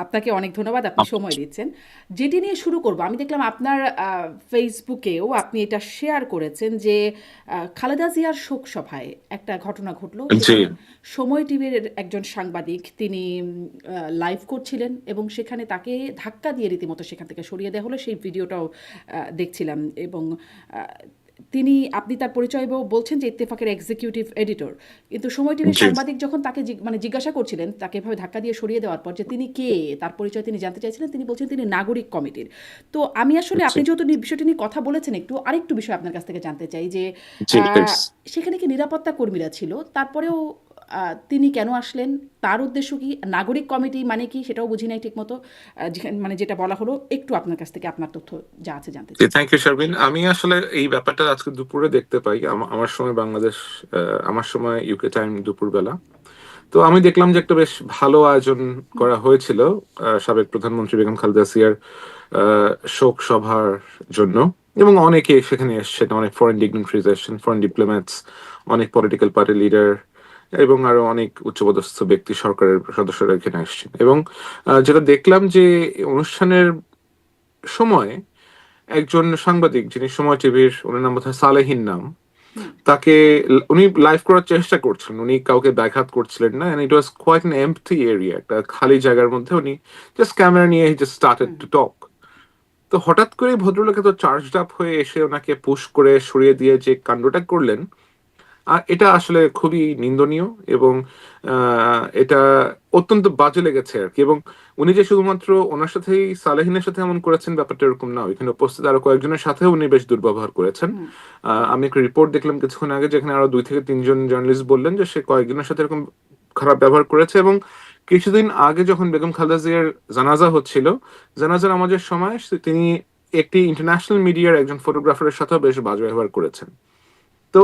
আপনাকে অনেক ধন্যবাদ। আপনি সময় দিচ্ছেন। যেটি নিয়ে শুরু করব, আমি দেখলাম আপনার ফেসবুকেও আপনি এটা শেয়ার করেছেন যে খালেদা জিয়ার শোক সভায় একটা ঘটনা ঘটলো। জি। সেখানে সময় টিভির একজন সাংবাদিক তিনি লাইভ করছিলেন এবং সেখানে তাকে ধাক্কা দিয়ে রীতিমতো সেখান থেকে সরিয়ে দেওয়া হলো। সেই ভিডিওটাও দেখছিলাম এবং আপনি তার পরিচয় বলছেন যে ইত্তেফাকের এক্সিকিউটিভ এডিটর। কিন্তু সময় টিভির জি। সাংবাদিক যখন তাকে মানে জিজ্ঞাসা করছিলেন তাকে এভাবে ধাক্কা দিয়ে সরিয়ে দেওয়ার পর যে তিনি কে, তার পরিচয় তিনি জানতে চাইছিলেন, তিনি বলছেন তিনি নাগরিক কমিটির। তো আমি আসলে জি। আপনি যেহেতু বিষয়টি নিয়ে কথা বলেছেন, আরেকটু বিষয় আপনার কাছ থেকে জানতে চাই যে জি, প্লিজ। সেখানে কি নিরাপত্তা কর্মীরা ছিল? তারপরেও তিনি কেন আসলেন? তার উদ্দেশ্য কি? নাগরিক কমিটি মানে কি সেটাও বুঝি নাই ঠিকমতো। মানে যেটা বলা হলো, একটু আপনার কাছ থেকে আপনার তথ্য যা আছে জানতে জি, চাই। Thank you Sharmin. আমি আসলে এই ব্যাপারটা আজকে দুপুরে দেখতে পাই। আমার সময় বাংলাদেশ, আমার সময় ইউকে টাইম দুপুর বেলা। তো আমি দেখলাম যে একটা বেশ ভালো আয়োজন করা হয়েছিল সাবেক প্রধানমন্ত্রী বেগম খালেদা জিয়ার শোক সভার জন্য। এবং অনেকে সেখানে এসেছেন, অনেক ফরেন ডিগনিটারিজ এসেছেন, ফরেন ডিপ্লোম্যাটস, অনেক পলিটিক্যাল পার্টি লিডার এবং আরো অনেক উচ্চপদস্থ ব্যক্তি, সরকারের সদস্যরা এখানে এসেছেন। এবং যেটা দেখলাম যে অনুষ্ঠানের সময় একজন সাংবাদিক, যিনি সময় টিভির, ওনার নাম বোধহয় সালেহীন নাম, হুম। তাকে উনি লাইভ করার চেষ্টা করছিলেন, উনি কাউকে ব্যাঘাত করছিলেন না। And it was quite an empty area, একটা খালি জায়গার মধ্যে উনি জাস্ট ক্যামেরা নিয়ে just started hmm. To talk. তো হঠাৎ করে ভদ্রলোক এত চার্জড আপ হয়ে এসে ওনাকে পুশ করে সরিয়ে দিয়ে যে কাণ্ডটা করলেন, আর এটা আসলে খুবই নিন্দনীয়। এবং এটা অত্যন্ত বাজে লেগেছে আর কি। এবং উনি যে শুধুমাত্র ওনার সাথেই, সালেহিনের সাথে এমন করেছেন ব্যাপারটা এরকম না, এখানে উপস্থিত আরো কয়েকজনের সাথেও উনি বেশ দুর্ব্যবহার করেছেন। হুম। আমি একটা রিপোর্ট দেখলাম কিছুক্ষণ আগে, যেখানে আরো 2 থেকে 3 জন জার্নালিস্ট বললেন যে সে কয়েকজনের সাথে এরকম খারাপ ব্যবহার করেছে। এবং কিছুদিন আগে যখন বেগম খালেদা জিয়ার জানাজা হচ্ছিল, জানাজা নামাজের সময় তিনি একটি ইন্টারন্যাশনাল মিডিয়ার একজন ফটোগ্রাফারের সাথেও বেশ বাজে ব্যবহার করেছেন। তো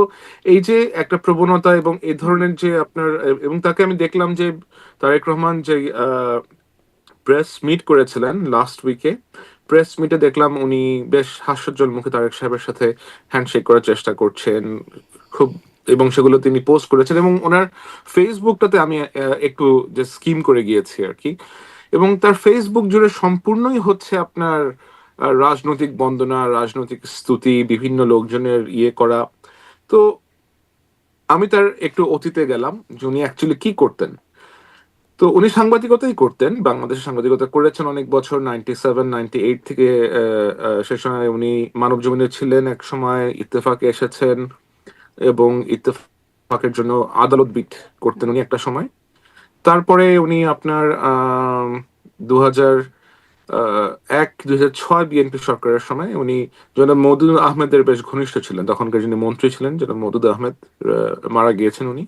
এই যে একটা প্রবণতা এবং এই হুম। ধরনের যে আপনার, এবং তাকে আমি দেখলাম যে তারেক রহমান যে প্রেস মিট করেছিলেন লাস্ট উইকে, প্রেস মিটে দেখলাম উনি বেশ হাস্যোজ্জ্বল মুখে তারেক সাহেবের সাথে হ্যান্ডশেক করার চেষ্টা করছেন খুব। এবং সেগুলো তিনি পোস্ট করেছেন, এবং ওনার ফেসবুকটাতে আমি একটু যে স্কিম করে গিয়েছি আর কি। এবং তার ফেসবুক জুড়ে সম্পূর্ণই হচ্ছে আপনার রাজনৈতিক বন্দনা, রাজনৈতিক স্তুতি, বিভিন্ন লোকজনের ইয়ে করা। তো আমি তার একটু অতীতে গেলাম যে উনি অ্যাকচুয়ালি কি করতেন। তো উনি সাংবাদিকতাই করতেন, বাংলাদেশে সাংবাদিকতা করেছেন অনেক বছর, 97-98 থেকে। সে সময় উনি মানব জমিনে ছিলেন, এক সময় ইত্তেফাকে এসেছেন এবং ইত্তেফাকের জন্য আদালত বিট করতেন হুম। উনি একটা সময়। তারপরে উনি আপনার 2000 আহ, 2006 বিএনপি সরকারের সময় উনি জনাব মওদুদ আহমেদের বেশ ঘনিষ্ঠ ছিলেন, তখনকার যিনি মন্ত্রী ছিলেন জনাব মওদুদ আহমেদ, মারা গিয়েছেন উনি।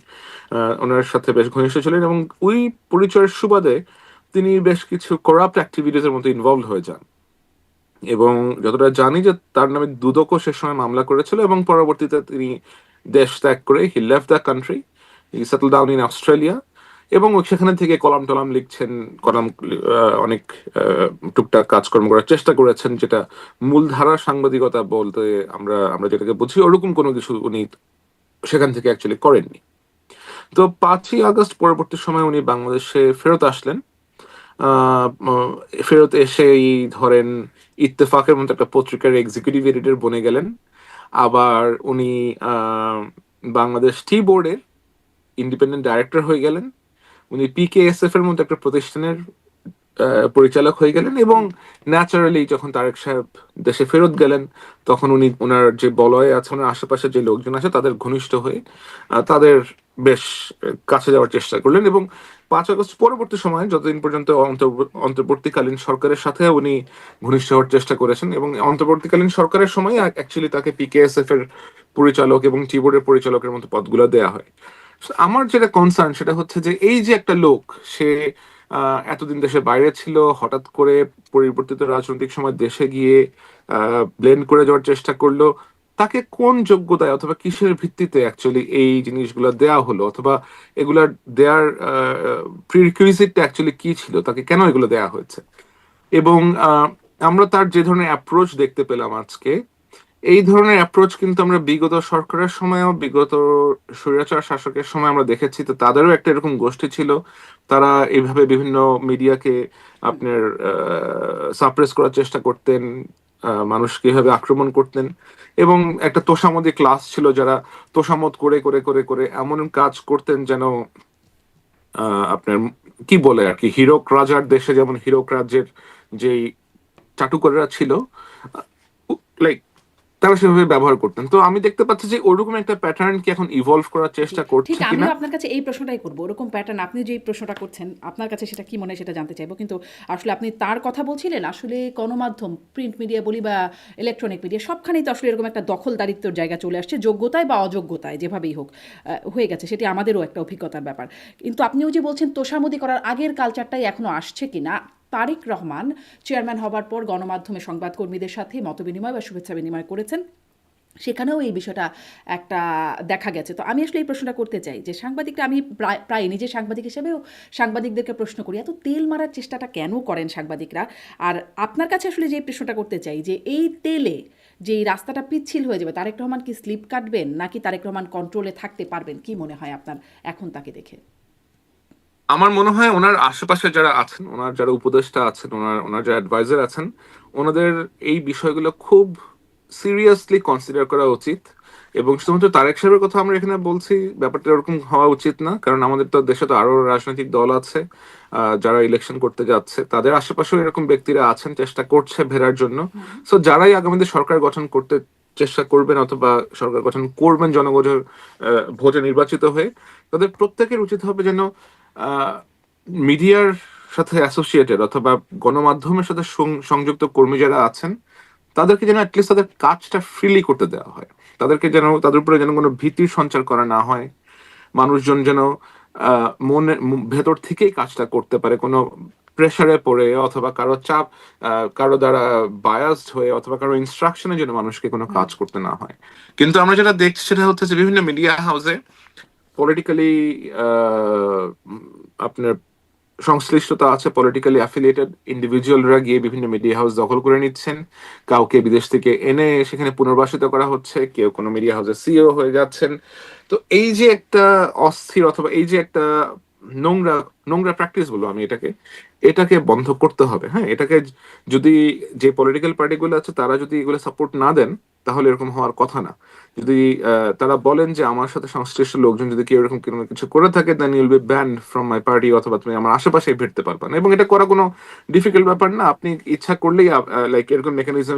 ওনার সাথে বেশ ঘনিষ্ঠ ছিলেন, এবং ওই পরিচয়ের সুবাদে তিনি বেশ কিছু করাপ্ট অ্যাক্টিভিটিস এর মধ্যে ইনভলভ হয়ে যান। এবং যতটা জানি যে তার নামে দুদকও সে সময় মামলা করেছিল, এবং পরবর্তীতে তিনি দেশ ত্যাগ করে he left the country, he settle down in Australia. এবং সেখানে থেকে কলাম টলাম লিখছেন, কলাম অনেক টুকটাক কাজকর্ম করার চেষ্টা করেছেন, যেটা মূলধারা সাংবাদিকতা বলতে আমরা আমরা যেটাকে বুঝি ওরকম কোনো কিছু উনি সেখান থেকে অ্যাকচুয়ালি করেননি। তো 5ই আগস্ট পরবর্তী সময় উনি বাংলাদেশে ফেরত আসলেন। আহ, উম, ফেরত এসেই ধরেন ইত্তেফাকের মতো একটা পত্রিকার এক্সিকিউটিভ এডিটর বনে গেলেন। আবার উনি আহ, বাংলাদেশ টি বোর্ডের ইন্ডিপেন্ডেন্ট ডাইরেক্টর হয়ে গেলেন। উনি পিকেএসএফ এর মতো একটা প্রতিষ্ঠানের পরিচালক হয়ে গেলেন। এবং ন্যাচারালি যখন তারেক সাহেব দেশে ফেরত গেলেন, তখন উনি ওনার যে বলয়ে আছে, ওনার আশেপাশে যে লোকজন আছে তাদের ঘনিষ্ঠ হয়ে তাদের বেশ কাছে যাওয়ার চেষ্টা করলেন। এবং 5 আগস্ট পরবর্তী সময়ে যতদিন পর্যন্ত অন্তর্বর্তীকালীন সরকারের সাথে উনি ঘনিষ্ঠ হওয়ার চেষ্টা করেছেন, এবং অন্তর্বর্তীকালীন সরকারের সময় অ্যাকচুয়ালি তাকে পিকেএসএফ এর পরিচালক এবং টি বোর্ডের পরিচালকের মতো পদগুলো দেয়া হয়। So, আমার যেটা কনসার্ন সেটা হচ্ছে যে এই যে একটা লোক, সে এতদিন দেশের বাইরে ছিল, হঠাৎ করে পরিবর্তিত রাজনৈতিক সময় দেশে গিয়ে ব্লেন্ড করে যাওয়ার চেষ্টা করলো। তাকে কোন যোগ্যতায় অথবা কিসের ভিত্তিতে অ্যাকচুয়ালি এই জিনিসগুলো দেয়া হলো, অথবা এগুলা দেয়ার প্রিরিকুইজিটটা অ্যাকচুয়ালি কি ছিল, তাকে কেন এগুলো দেয়া হয়েছে। এবং আমরা তার যে ধরনের অ্যাপ্রোচ দেখতে পেলাম আজকে, এই ধরনের অ্যাপ্রোচ কিন্তু আমরা বিগত সরকারের সময়ও, বিগত স্বৈরাচার শাসকের সময় আমরা দেখেছি। তো তাদেরও একটা এরকম গোষ্ঠী ছিল, তারা এইভাবে বিভিন্ন মিডিয়াকে হুম। আপনার সাপ্রেস করার চেষ্টা করতেন, মানুষকে এভাবে আক্রমণ করতেন। এবং একটা তোষামোদী ক্লাস ছিল যারা তোষামোদ করে করে করে করে এমন কাজ করতেন যেন আপনার কি বলে আর কি, হীরক রাজার দেশে যেমন হীরক রাজ্যের যেই চাটুকাররা ছিল, লাইক তারা সেভাবে ব্যবহার করতেন। তো আমি দেখতে পাচ্ছি যে ওরকম একটা প্যাটার্ন কি এখন ইভলভ করার জি, চেষ্টা ঠিক করছে কিনা। আমিও আপনার কাছে এই প্রশ্নটাই করব। ওরকম প্যাটার্ন আপনি যেই প্রশ্নটা করছেন, আপনার কাছে সেটা কি মনে হয় সেটা জানতে চাইবো। কিন্তু আসলে আপনি তার কথা বলছিলেন, আসলে গণমাধ্যম, প্রিন্ট মিডিয়া বলি বা ইলেকট্রনিক মিডিয়া সবখানেই তো আসলে এরকম একটা দখলদারিত্বর জায়গা চলে আসছে, যোগ্যতায় বা অযোগ্যতায় যেভাবেই হোক হয়ে গেছে। সেটি আমাদেরও একটা অভিজ্ঞতার ব্যাপার। কিন্তু আপনিও যে বলছেন তোষামোদি করার আগের কালচারটাই এখনো আসছে কিনা, তারেক রহমান চেয়ারম্যান হবার পর গণমাধ্যমে সংবাদকর্মীদের সাথে মতবিনিময় বা শুভেচ্ছা বিনিময় করেছেন, সেখানেও এই বিষয়টা একটা দেখা গেছে। তো আমি আসলে এই প্রশ্নটা করতে চাই যে সাংবাদিকরা, আমি প্রায় নিজে সাংবাদিক হিসেবেও সাংবাদিকদেরকে প্রশ্ন করি, এত তেল মারার চেষ্টাটা কেন করেন সাংবাদিকরা? আর আপনার কাছে আসলে যে প্রশ্নটা করতে চাই যে এই তেলে যে এই রাস্তাটা পিচ্ছিল হয়ে যাবে, তারেক রহমান কি স্লিপ কাটবেন নাকি তারেক রহমান কন্ট্রোলে থাকতে পারবেন? কি মনে হয় আপনার এখন তাকে দেখে? আমার মনে হয় ওনার আশেপাশে যারা আছেন, ওনার যারা উপদেষ্টা আছেন, ওনার ওনার যারা অ্যাডভাইজার আছেন, ওনাদের এই বিষয়গুলো খুব সিরিয়াসলি কনসিডার করা উচিত। এবং শুধুমাত্র তারেক সাহেবের কথা আমরা এখানে বলছি, ব্যাপারটা এরকম হওয়া উচিত না, কারণ আমাদের তো দেশে তো আরো রাজনৈতিক দল আছে যারা ইলেকশন করতে যাচ্ছে, তাদের আশেপাশেও এরকম ব্যক্তিরা আছেন, চেষ্টা করছে ভেড়ার জন্য। হুম। সো যারাই আগামীতে সরকার গঠন করতে চেষ্টা করবেন অথবা সরকার গঠন করবেন জনগণের ভোটে নির্বাচিত হয়ে, তাদের প্রত্যেকের উচিত হবে যেন মিডিয়ার সাথে অ্যাসোসিয়েটেড অথবা গণমাধ্যমের সাথে সংযুক্ত কর্মী যারা আছেন, তাদেরকে যেন অ্যাটলিস্ট তাদের কাজটা ফ্রিলি করতে দেওয়া হয়। তাদেরকে যেন, তাদের উপরে যেন কোনো ভীতির সঞ্চার করা না হয়। মানুষজন যেন ভেতর থেকেই কাজটা করতে পারে, কোনো প্রেসারে পড়ে অথবা কারো চাপ, কারো দ্বারা বায়াসড হয়ে অথবা কারো ইনস্ট্রাকশনে যেন মানুষকে কোনো হুম। কাজ করতে না হয়। কিন্তু আমরা যেটা দেখছি সেটা হচ্ছে যে বিভিন্ন মিডিয়া হাউসে পলিটিক্যালি আপনার সংশ্লিষ্টতা আছে, পলিটিক্যালি অ্যাফিলিয়েটেড ইন্ডিভিজুয়ালরা গিয়ে বিভিন্ন মিডিয়া হাউস দখল করে নিচ্ছেন, কাউকে বিদেশ থেকে এনে সেখানে পুনর্বাসিত করা হচ্ছে, কেউ কোনো মিডিয়া হাউসের সিইও হয়ে যাচ্ছেন। তো এই যে একটা অস্থির অথবা এই যে একটা নোংরা নোংরা প্র্যাকটিস বলবো আমি এটাকে, এটাকে বন্ধ করতে হবে। হ্যাঁ, এটাকে যদি যে পলিটিক্যাল পার্টিগুলো আছে তারা যদি এগুলো সাপোর্ট না দেন, তাহলে এরকম হওয়ার কথা না। যদি তারা বলেন যে আমার সাথে সংশ্লিষ্ট লোকজন যদি কেউ এরকম কোনো কিছু করে থাকে, then you'll be banned from my party, অথবা তুমি আমার আশেপাশে ভিড়তে পারবে না। এবং এটা করা কোনো ডিফিকাল্ট ব্যাপার না, আপনি ইচ্ছা করলেই লাইক এরকম মেকানিজম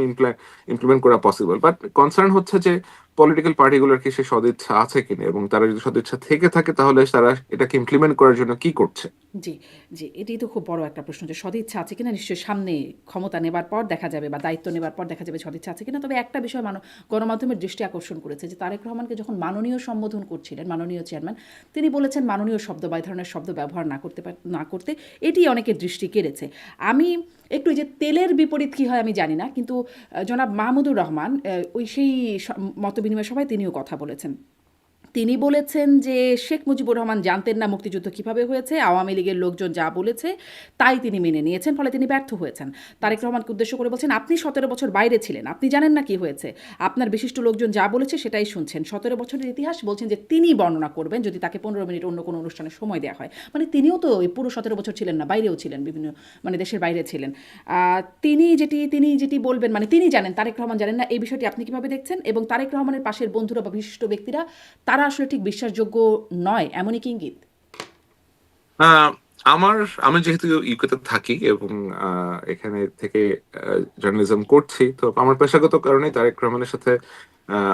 ইমপ্লিমেন্ট করা পসিবল। বাট কনসার্ন হচ্ছে যে পলিটিক্যাল পার্টিগুলোর কি সে সদিচ্ছা আছে কিনা, এবং তারা যদি সদিচ্ছা থেকে থাকে তাহলে তারা এটাকে ইমপ্লিমেন্ট করার জন্য কি করছে। জি, জি। এটিই তো খুব বড় একটা প্রশ্ন যে সদিচ্ছা আছে কিনা? নিশ্চয়ই সামনে ক্ষমতা নেবার পর দেখা যাবে বা দায়িত্ব নেবার পর দেখা যাবে সদিচ্ছা আছে কিনা। তবে একটা বিষয় গণমাধ্যমের দৃষ্টি আকর্ষণ করেছে যে তারেক রহমানকে যখন মাননীয় সম্বোধন করছিলেন মাননীয় চেয়ারম্যান, তিনি বলেছেন মাননীয় শব্দ বা এই ধরনের শব্দ ব্যবহার না করতে। এটি অনেকের দৃষ্টি কেড়েছে। আমি একটু এই যে তেলের বিপরীত কী হয় আমি জানি না। কিন্তু জনাব মাহমুদুর রহমান ওই সেই মতবিনিময় সভায় তিনিও কথা বলেছেন। তিনি বলেছেন যে শেখ মুজিবুর রহমান জানতেন না মুক্তিযুদ্ধ কিভাবে হয়েছে, আওয়ামী লীগের লোকজন যা বলেছে তাই তিনি মেনে নিয়েছেন, ফলে তিনি ব্যর্থ হয়েছেন। তারেক রহমানকে উদ্দেশ্য করে বলছেন, আপনি 17 বছর বাইরে ছিলেন, আপনি জানেন না কি হয়েছে, আপনার বিশিষ্ট লোকজন যা বলেছে সেটাই শুনছেন। 17 বছরের ইতিহাস বলছেন যে তিনি বর্ণনা করবেন যদি তাকে 15 মিনিট অন্য কোনো অনুষ্ঠানে সময় দেওয়া হয়। মানে তিনিও তো এই পুরো 17 বছর ছিলেন না, বাইরেও ছিলেন, বিভিন্ন মানে দেশের বাইরে ছিলেন। তিনি যেটি বলবেন মানে তিনি জানেন, তারেক রহমান জানেন না। এই বিষয়টি আপনি কিভাবে দেখছেন? এবং তারেক রহমানের পাশের বন্ধুরা বা বিশিষ্ট ব্যক্তিরা তারা আসলে ঠিক বিশ্বাসযোগ্য নয়, এমনই কি ইঙ্গিত? আহ, আমার আমি যেহেতু ইউকেতে থাকি এবং এখানে থেকে জার্নালিজম করছি, তো আমার পেশাগত কারণে তারেক রহমানের সাথে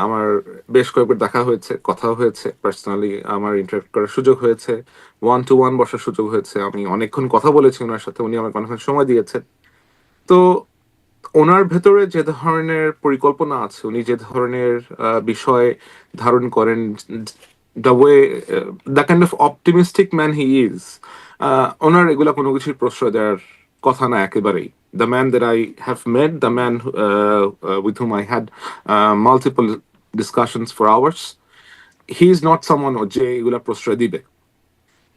আমার বেশ কয়েকবার দেখা হয়েছে, কথা হয়েছে, পার্সোনালি আমার ইন্টারেক্ট করার সুযোগ হয়েছে, ওয়ান টু ওয়ান বসার সুযোগ হয়েছে, আমি অনেকক্ষণ কথা বলেছি ওনার সাথে, উনি আমাকে অনেকক্ষণ সময় দিয়েছেন। তো ওনার ভেতরে যে ধরনের পরিকল্পনা আছে, উনি যে ধরনের বিষয় ধারণ করেন, the way, the kind of optimistic man he is, ওনার এগুলা কোনো কিছুর প্রশ্রয় দেওয়ার কথা না একেবারেই। The man that I have met, the man with whom I had multiple discussions for hours, he is not someone যে এগুলা প্রশ্রয় দিবে।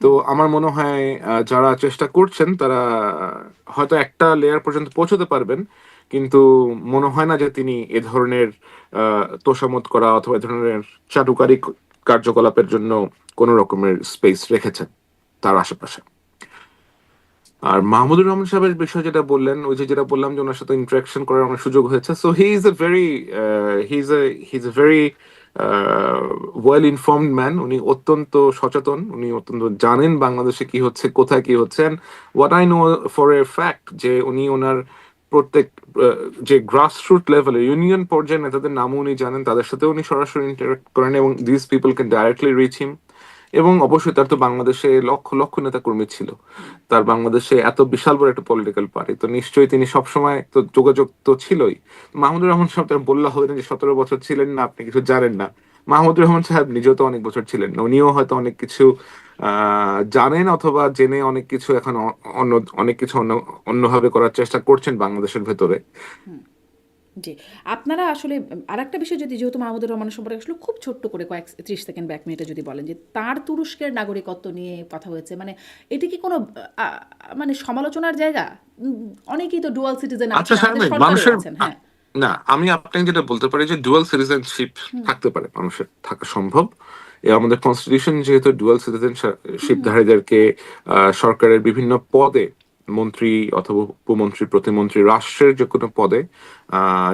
তো আমার মনে হয় যারা চেষ্টা করছেন তারা হয়তো একটা লেয়ার পর্যন্ত পৌঁছতে পারবেন, কিন্তু মনে হয় না যে তিনি এ ধরনের তোষামোদ করা অথবা এ ধরনের চাটুকারিক কার্যকলাপের জন্য কোন রকমের স্পেস রেখেছেন তার আশেপাশে। আর মাহমুদুর রহমান সাহেবের বিষয়ে যেটা বললেন, ওই যে যেটা বললাম যে ওনার সাথে ইন্টারাকশন করার আমার সুযোগ হয়েছে, so he is a very he is a very well informed man. উনি অত্যন্ত সচেতন, উনি অত্যন্ত জানেন বাংলাদেশে কি হচ্ছে, কোথায় কি হচ্ছে। What I know for a fact যে উনি ওনার প্রত্যেক যে গ্রাসরুট লেভেলে ইউনিয়ন পর্যায়ে নেতাদের নামও উনি জানেন, তাদের সাথে উনি সরাসরি ইন্টারাক্ট করেন এবং this people can directly reach him. এবং অবশ্যই তার তো বাংলাদেশে লক্ষ লক্ষ নেতা কর্মী ছিল, তার বাংলাদেশে এত বিশাল বড় একটা পলিটিক্যাল পার্টি, তো নিশ্চয়ই তিনি সবসময় তো যোগাযোগ তো ছিলই। মাহমুদুর রহমান সাহেব তার বললা হবে না যে 17 বছর ছিলেন না, আপনি কিছু জানেন না। মাহমুদুর রহমান সাহেব নিজেও তো অনেক বছর ছিলেন না, উনিও হয়তো অনেক কিছু জানেন অথবা জেনে অনেক কিছু এখন অন্য অনেক কিছু অন্যভাবে করার চেষ্টা করছেন বাংলাদেশের ভেতরে। হুম। জি, আপনারা আসলে আরেকটা বিষয় যদি, যেহেতু মাহমুদুর রহমানের সম্পর্কে আসলে খুব ছোট্ট করে কয়েক 30 সেকেন্ড বা 1 মিনিটে যদি বলেন যে তার তুরস্কের নাগরিকত্ব নিয়ে কথা হয়েছে, মানে এটা কি কোনো আ মানে সমালোচনার জায়গা? উম অনেকেই তো ডুয়াল সিটিজেন আচ্ছা আছেন, আমাদের শারমিন, সরকারেও মানুষের আছেন। হ্যাঁ। না, আমি আপনাকে যেটা বলতে পারি যে ডুয়াল সিটিজেনশিপ হুম, থাকতে পারে, মানুষের থাকা সম্ভব। আমাদের কনস্টিটিউশন যেহেতু ডুয়াল হুম, সিটিজেনশিপ হুম। ধারীদেরকে সরকারের বিভিন্ন পদে, মন্ত্রী অথবা উপমন্ত্রী, প্রতিমন্ত্রী, রাষ্ট্রের যে কোনো পদে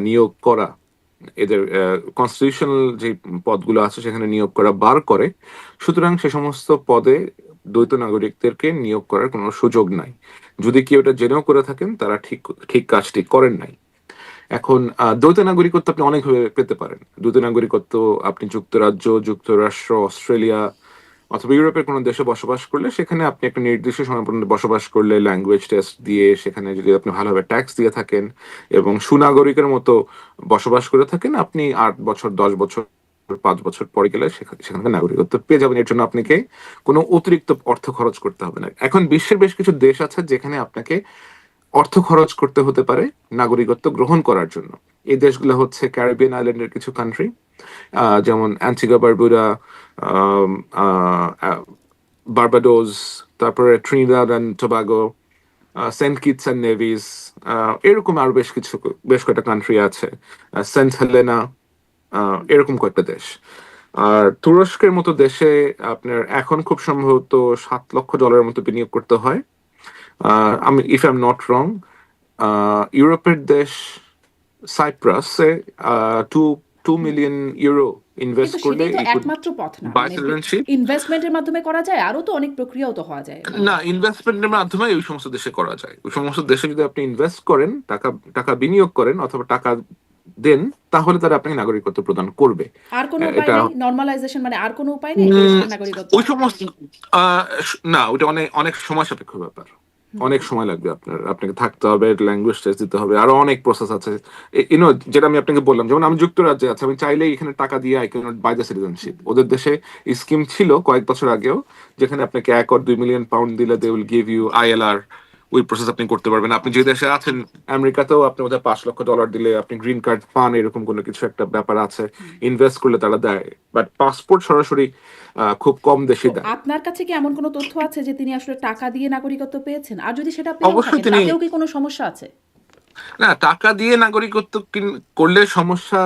নিয়োগ করা, এদের কনস্টিটিউশনাল যে পদগুলো আছে সেখানে নিয়োগ করা বার করে। সুতরাং সে সমস্ত পদে দ্বৈত নাগরিকদেরকে নিয়োগ করার কোনো সুযোগ নাই। যদি কেউ এটা জেনেও করে থাকেন, তারা ঠিক ঠিক কাজটি করেন নাই। এখন দ্বৈত নাগরিকত্ব আপনি অনেকভাবে পেতে পারেন। দ্বৈত নাগরিকত্ব আপনি যুক্তরাজ্য, যুক্তরাষ্ট্র, অস্ট্রেলিয়া অথবা ইউরোপের কোনো দেশে বসবাস করলে, সেখানে আপনি একটা নির্দিষ্ট সময় পর্যন্ত বসবাস করলে ল্যাঙ্গুয়েজ টেস্ট দিয়ে, সেখানে যদি আপনি ভালোভাবে ট্যাক্স দিয়ে থাকেন এবং সুনাগরিকের মতো বসবাস করে থাকেন, আপনি 8 বছর, 10 বছর, 5 বছর পরে গেলে সেখানকার নাগরিকত্ব পেয়ে যাবেন। এর জন্য আপনাকে কোনো অতিরিক্ত অর্থ খরচ করতে হবে না। এখন বিশ্বের বেশ কিছু দেশ আছে যেখানে আপনাকে অর্থ খরচ করতে হতে পারে নাগরিকত্ব গ্রহণ করার জন্য। এই দেশগুলো হচ্ছে ক্যারিবিয়ান আইল্যান্ডের কিছু কান্ট্রি, যেমন Antigua, Barbuda, um, ah, ah, Barbados, তারপরে Trinidad and Tobago, Saint Kitts and Nevis, এরকম আরো বেশ কয়েকটা কান্ট্রি আছে, সেন্ট হেলেনা, এরকম কয়েকটা দেশ। আর তুরস্কের মতো দেশে আপনার এখন খুব সম্ভবত $7 লক্ষ মতো বিনিয়োগ করতে হয়। আমি, if I am not wrong, ইউরোপের দেশ সাইপ্রাসে টু টু হুম। মিলিয়ন ইউরো ইনভেস্ট কিন্তু করলে সেটাই তো ইউ কুড একমাত্র পথ না। বাই মানে সিটিজেনশিপ। ইনভেস্টমেন্টের মাধ্যমে করা যায়, আরো তো অনেক প্রক্রিয়াও তো হওয়া যায়। মানে না, ইনভেস্টমেন্টের মাধ্যমে ওই সমস্ত দেশে করা যায়। ওই সমস্ত দেশে যদি আপনি ইনভেস্ট করেন, টাকা টাকা বিনিয়োগ করেন অথবা টাকা দেন, তাহলে তারা আপনাকে নাগরিকত্ব প্রদান করবে। আর কোনো উপায় এটা নেই? নরমালাইজেশন মানে আর কোনো উপায় নেই উম, তুরস্কের নাগরিকত্ব? ওই সমস্ত না, ওটা অনেক অনেক সময় সাপেক্ষ ব্যাপার। হুম, অনেক সময় লাগবে, আপনাকে থাকতে হবে, ল্যাঙ্গুয়েজ টেস্ট দিতে হবে, আরো অনেক প্রসেস আছে। ইউনো, যেটা আমি আপনাকে বললাম, যেমন আমি যুক্তরাজ্যে আছি, আমি চাইলেই এখানে টাকা দিয়ে I can't buy the citizenship. ওদের দেশে স্কিম ছিল কয়েক বছর আগেও, যেখানে আপনাকে 1 or 2 মিলিয়ন পাউন্ড দিলে they will give you ILR। ওই প্রসেস আপনি করতে পারবেন। আপনি যে আচ্ছা। দেশে আছেন, আমেরিকাতেও আপনি ওদের $5 লক্ষ দিলে আপনি গ্রিন কার্ড পান, এরকম কোনো কিছু একটা ব্যাপার আছে। হুম। ইনভেস্ট করলে তারা দেয়, বাট পাসপোর্ট সরাসরি খুব কম তো দেশই দেয়। আপনার কাছে কি এমন কোনো তথ্য আছে যে তিনি আসলে টাকা দিয়ে নাগরিকত্ব পেয়েছেন? আর যদি সেটা পেয়েও অবশ্যই থাকেন, তিনি, তাতেও কি কোনো সমস্যা আছে? না, টাকা দিয়ে নাগরিকত্ব করলে সমস্যা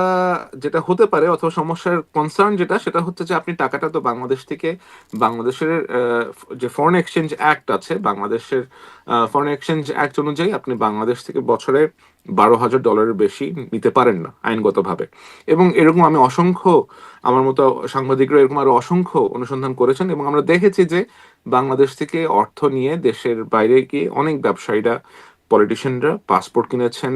যেটা হতে পারে অথবা সমস্যার কনসার্ন যেটা, সেটা হচ্ছে যে আপনি টাকাটা তো বাংলাদেশ থেকে, বাংলাদেশের যে ফরেন এক্সচেঞ্জ অ্যাক্ট আছে, বাংলাদেশের ফরেন এক্সচেঞ্জ অ্যাক্ট অনুযায়ী আপনি বাংলাদেশ থেকে বছরে $12,000 বেশি নিতে পারেন না আইনগতভাবে। এবং এরকম আমি অসংখ্য, আমার মতো সাংবাদিকরা এরকম আরো অসংখ্য অনুসন্ধান করেছেন, এবং আমরা দেখেছি যে বাংলাদেশ থেকে অর্থ নিয়ে দেশের বাইরে গিয়ে অনেক ব্যবসায়ীরা, পলিটিশিয়ানরা পাসপোর্ট কিনেছেন,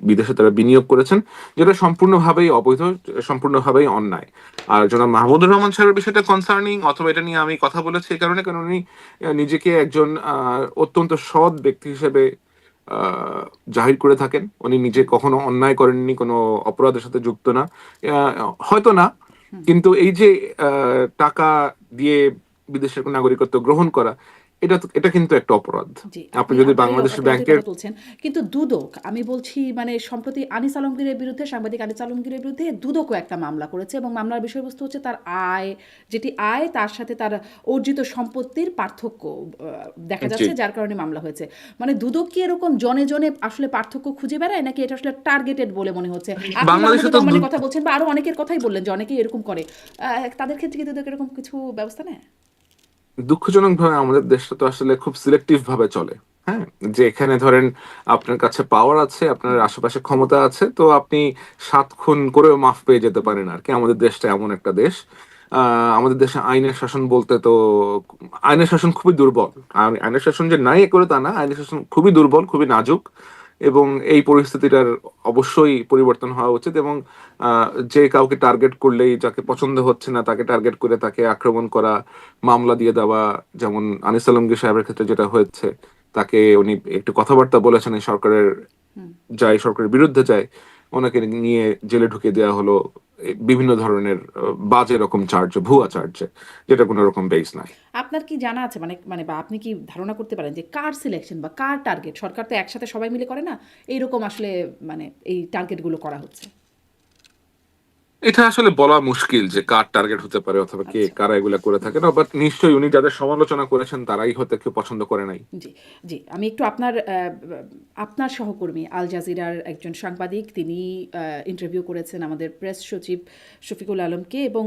বিদেশে তারা বিনিয়োগ করেছেন, যেটা সম্পূর্ণভাবেই অবৈধ, সম্পূর্ণভাবেই অন্যায়। আর জনাব মাহমুদুর রহমান সাহেবের বিষয়টা কনসার্নিং, অথবা এটা নিয়ে আমি কথা বলেছি এই কারণে, কারণ উনি নিজেকে একজন অত্যন্ত সৎ ব্যক্তি হিসেবে আহ, জাহির করে থাকেন। উনি নিজে কখনো অন্যায় করেননি, কোনো অপরাধের সাথে যুক্ত না, আহ, হয়তো না। হুম। কিন্তু এই যে টাকা দিয়ে বিদেশের নাগরিকত্ব গ্রহণ করা, এটা কিন্তু একটা অপরাধ। জি, আপনি আপনি যদি আপনার এই বাংলাদেশের অপরাধের ব্যাংকের কথা তুলছেন। কিন্তু দুদক, আমি বলছি মানে সম্প্রতি আনিস আলমগীরের বিরুদ্ধে, সাংবাদিক আনিস আলমগীরের বিরুদ্ধে দুদকও একটা মামলা করেছে এবং মামলার বিষয়বস্তু হচ্ছে তার আয়, যেটি আয় তার সাথে তার অর্জিত সম্পত্তির পার্থক্য দেখা জি যাচ্ছে, যার কারণে মামলা হয়েছে। মানে দুদক কি এরকম জনে জনে আসলে পার্থক্য খুঁজে বেড়ায়, নাকি এটা আসলে টার্গেটেড বলে মনে হচ্ছে? আপনি বাংলাদেশে মাহমুদুর তো রহমানের কথা বলছেন বা আরো অনেকের কথাই বললেন যে অনেকেই এরকম করে। তাদের ক্ষেত্রে কি দুদক এরকম কিছু ব্যবস্থা নেয়? দুঃখজনক ভাবে আমাদের দেশটা তো আসলে খুব সিলেক্টিভ ভাবে চলে। হ্যাঁ, যে এখানে ধরেন আপনার কাছে পাওয়ার আছে, আপনার আশেপাশে ক্ষমতা আছে, তো আপনি 7 খুন করেও মাফ পেয়ে যেতে পারেন আর কি। আমাদের দেশটা এমন একটা দেশ। আমাদের দেশে আইনের শাসন বলতে তো আইনের শাসন খুবই দুর্বল। আইনের শাসন যে নাই এ করে তা না, আইনের শাসন খুবই দুর্বল, খুবই নাজুক। এবং এই পরিস্থিতিটার অবশ্যই পরিবর্তন হওয়া উচিত। এবং যে কাউকে টার্গেট করলেই, যাকে পছন্দ হচ্ছে না তাকে টার্গেট করে তাকে আক্রমণ করা, মামলা দিয়ে দেওয়া, যেমন আনিস আলমগীর সাহেবের ক্ষেত্রে যেটা হয়েছে, তাকে উনি একটু কথাবার্তা বলেছেন এই সরকারের, যায় সরকারের বিরুদ্ধে যায়, ওনাকে নিয়ে জেলে ঢুকিয়ে দেওয়া হলো বিভিন্ন ধরনের বাজে রকম চার্জ, ভুয়া চার্জ, যেটা কোনো রকম বেস নাই। আপনার কি জানা আছে মানে মানে বা আপনি কি ধারণা করতে পারেন যে কার সিলেকশন বা কার টার্গেট, সরকার তো একসাথে সবাই মিলে করে না, এইরকম আসলে মানে এই টার্গেটগুলো করা হচ্ছে? এটা আসলে বলা মুশকিল যে কার টার্গেট হতে পারে অথবা কে আচ্ছা। কারা এগুলা করে থাকে না, বাট নিশ্চয়ই উনি যাদের সমালোচনা করেছেন তারাই হয়তো কেউ পছন্দ করে নাই। জি, জি। আমি একটু আপনার সহকর্মী আল জাজিরার একজন সাংবাদিক, তিনি ইন্টারভিউ করেছেন আমাদের প্রেস সচিব শফিকুল আলমকে এবং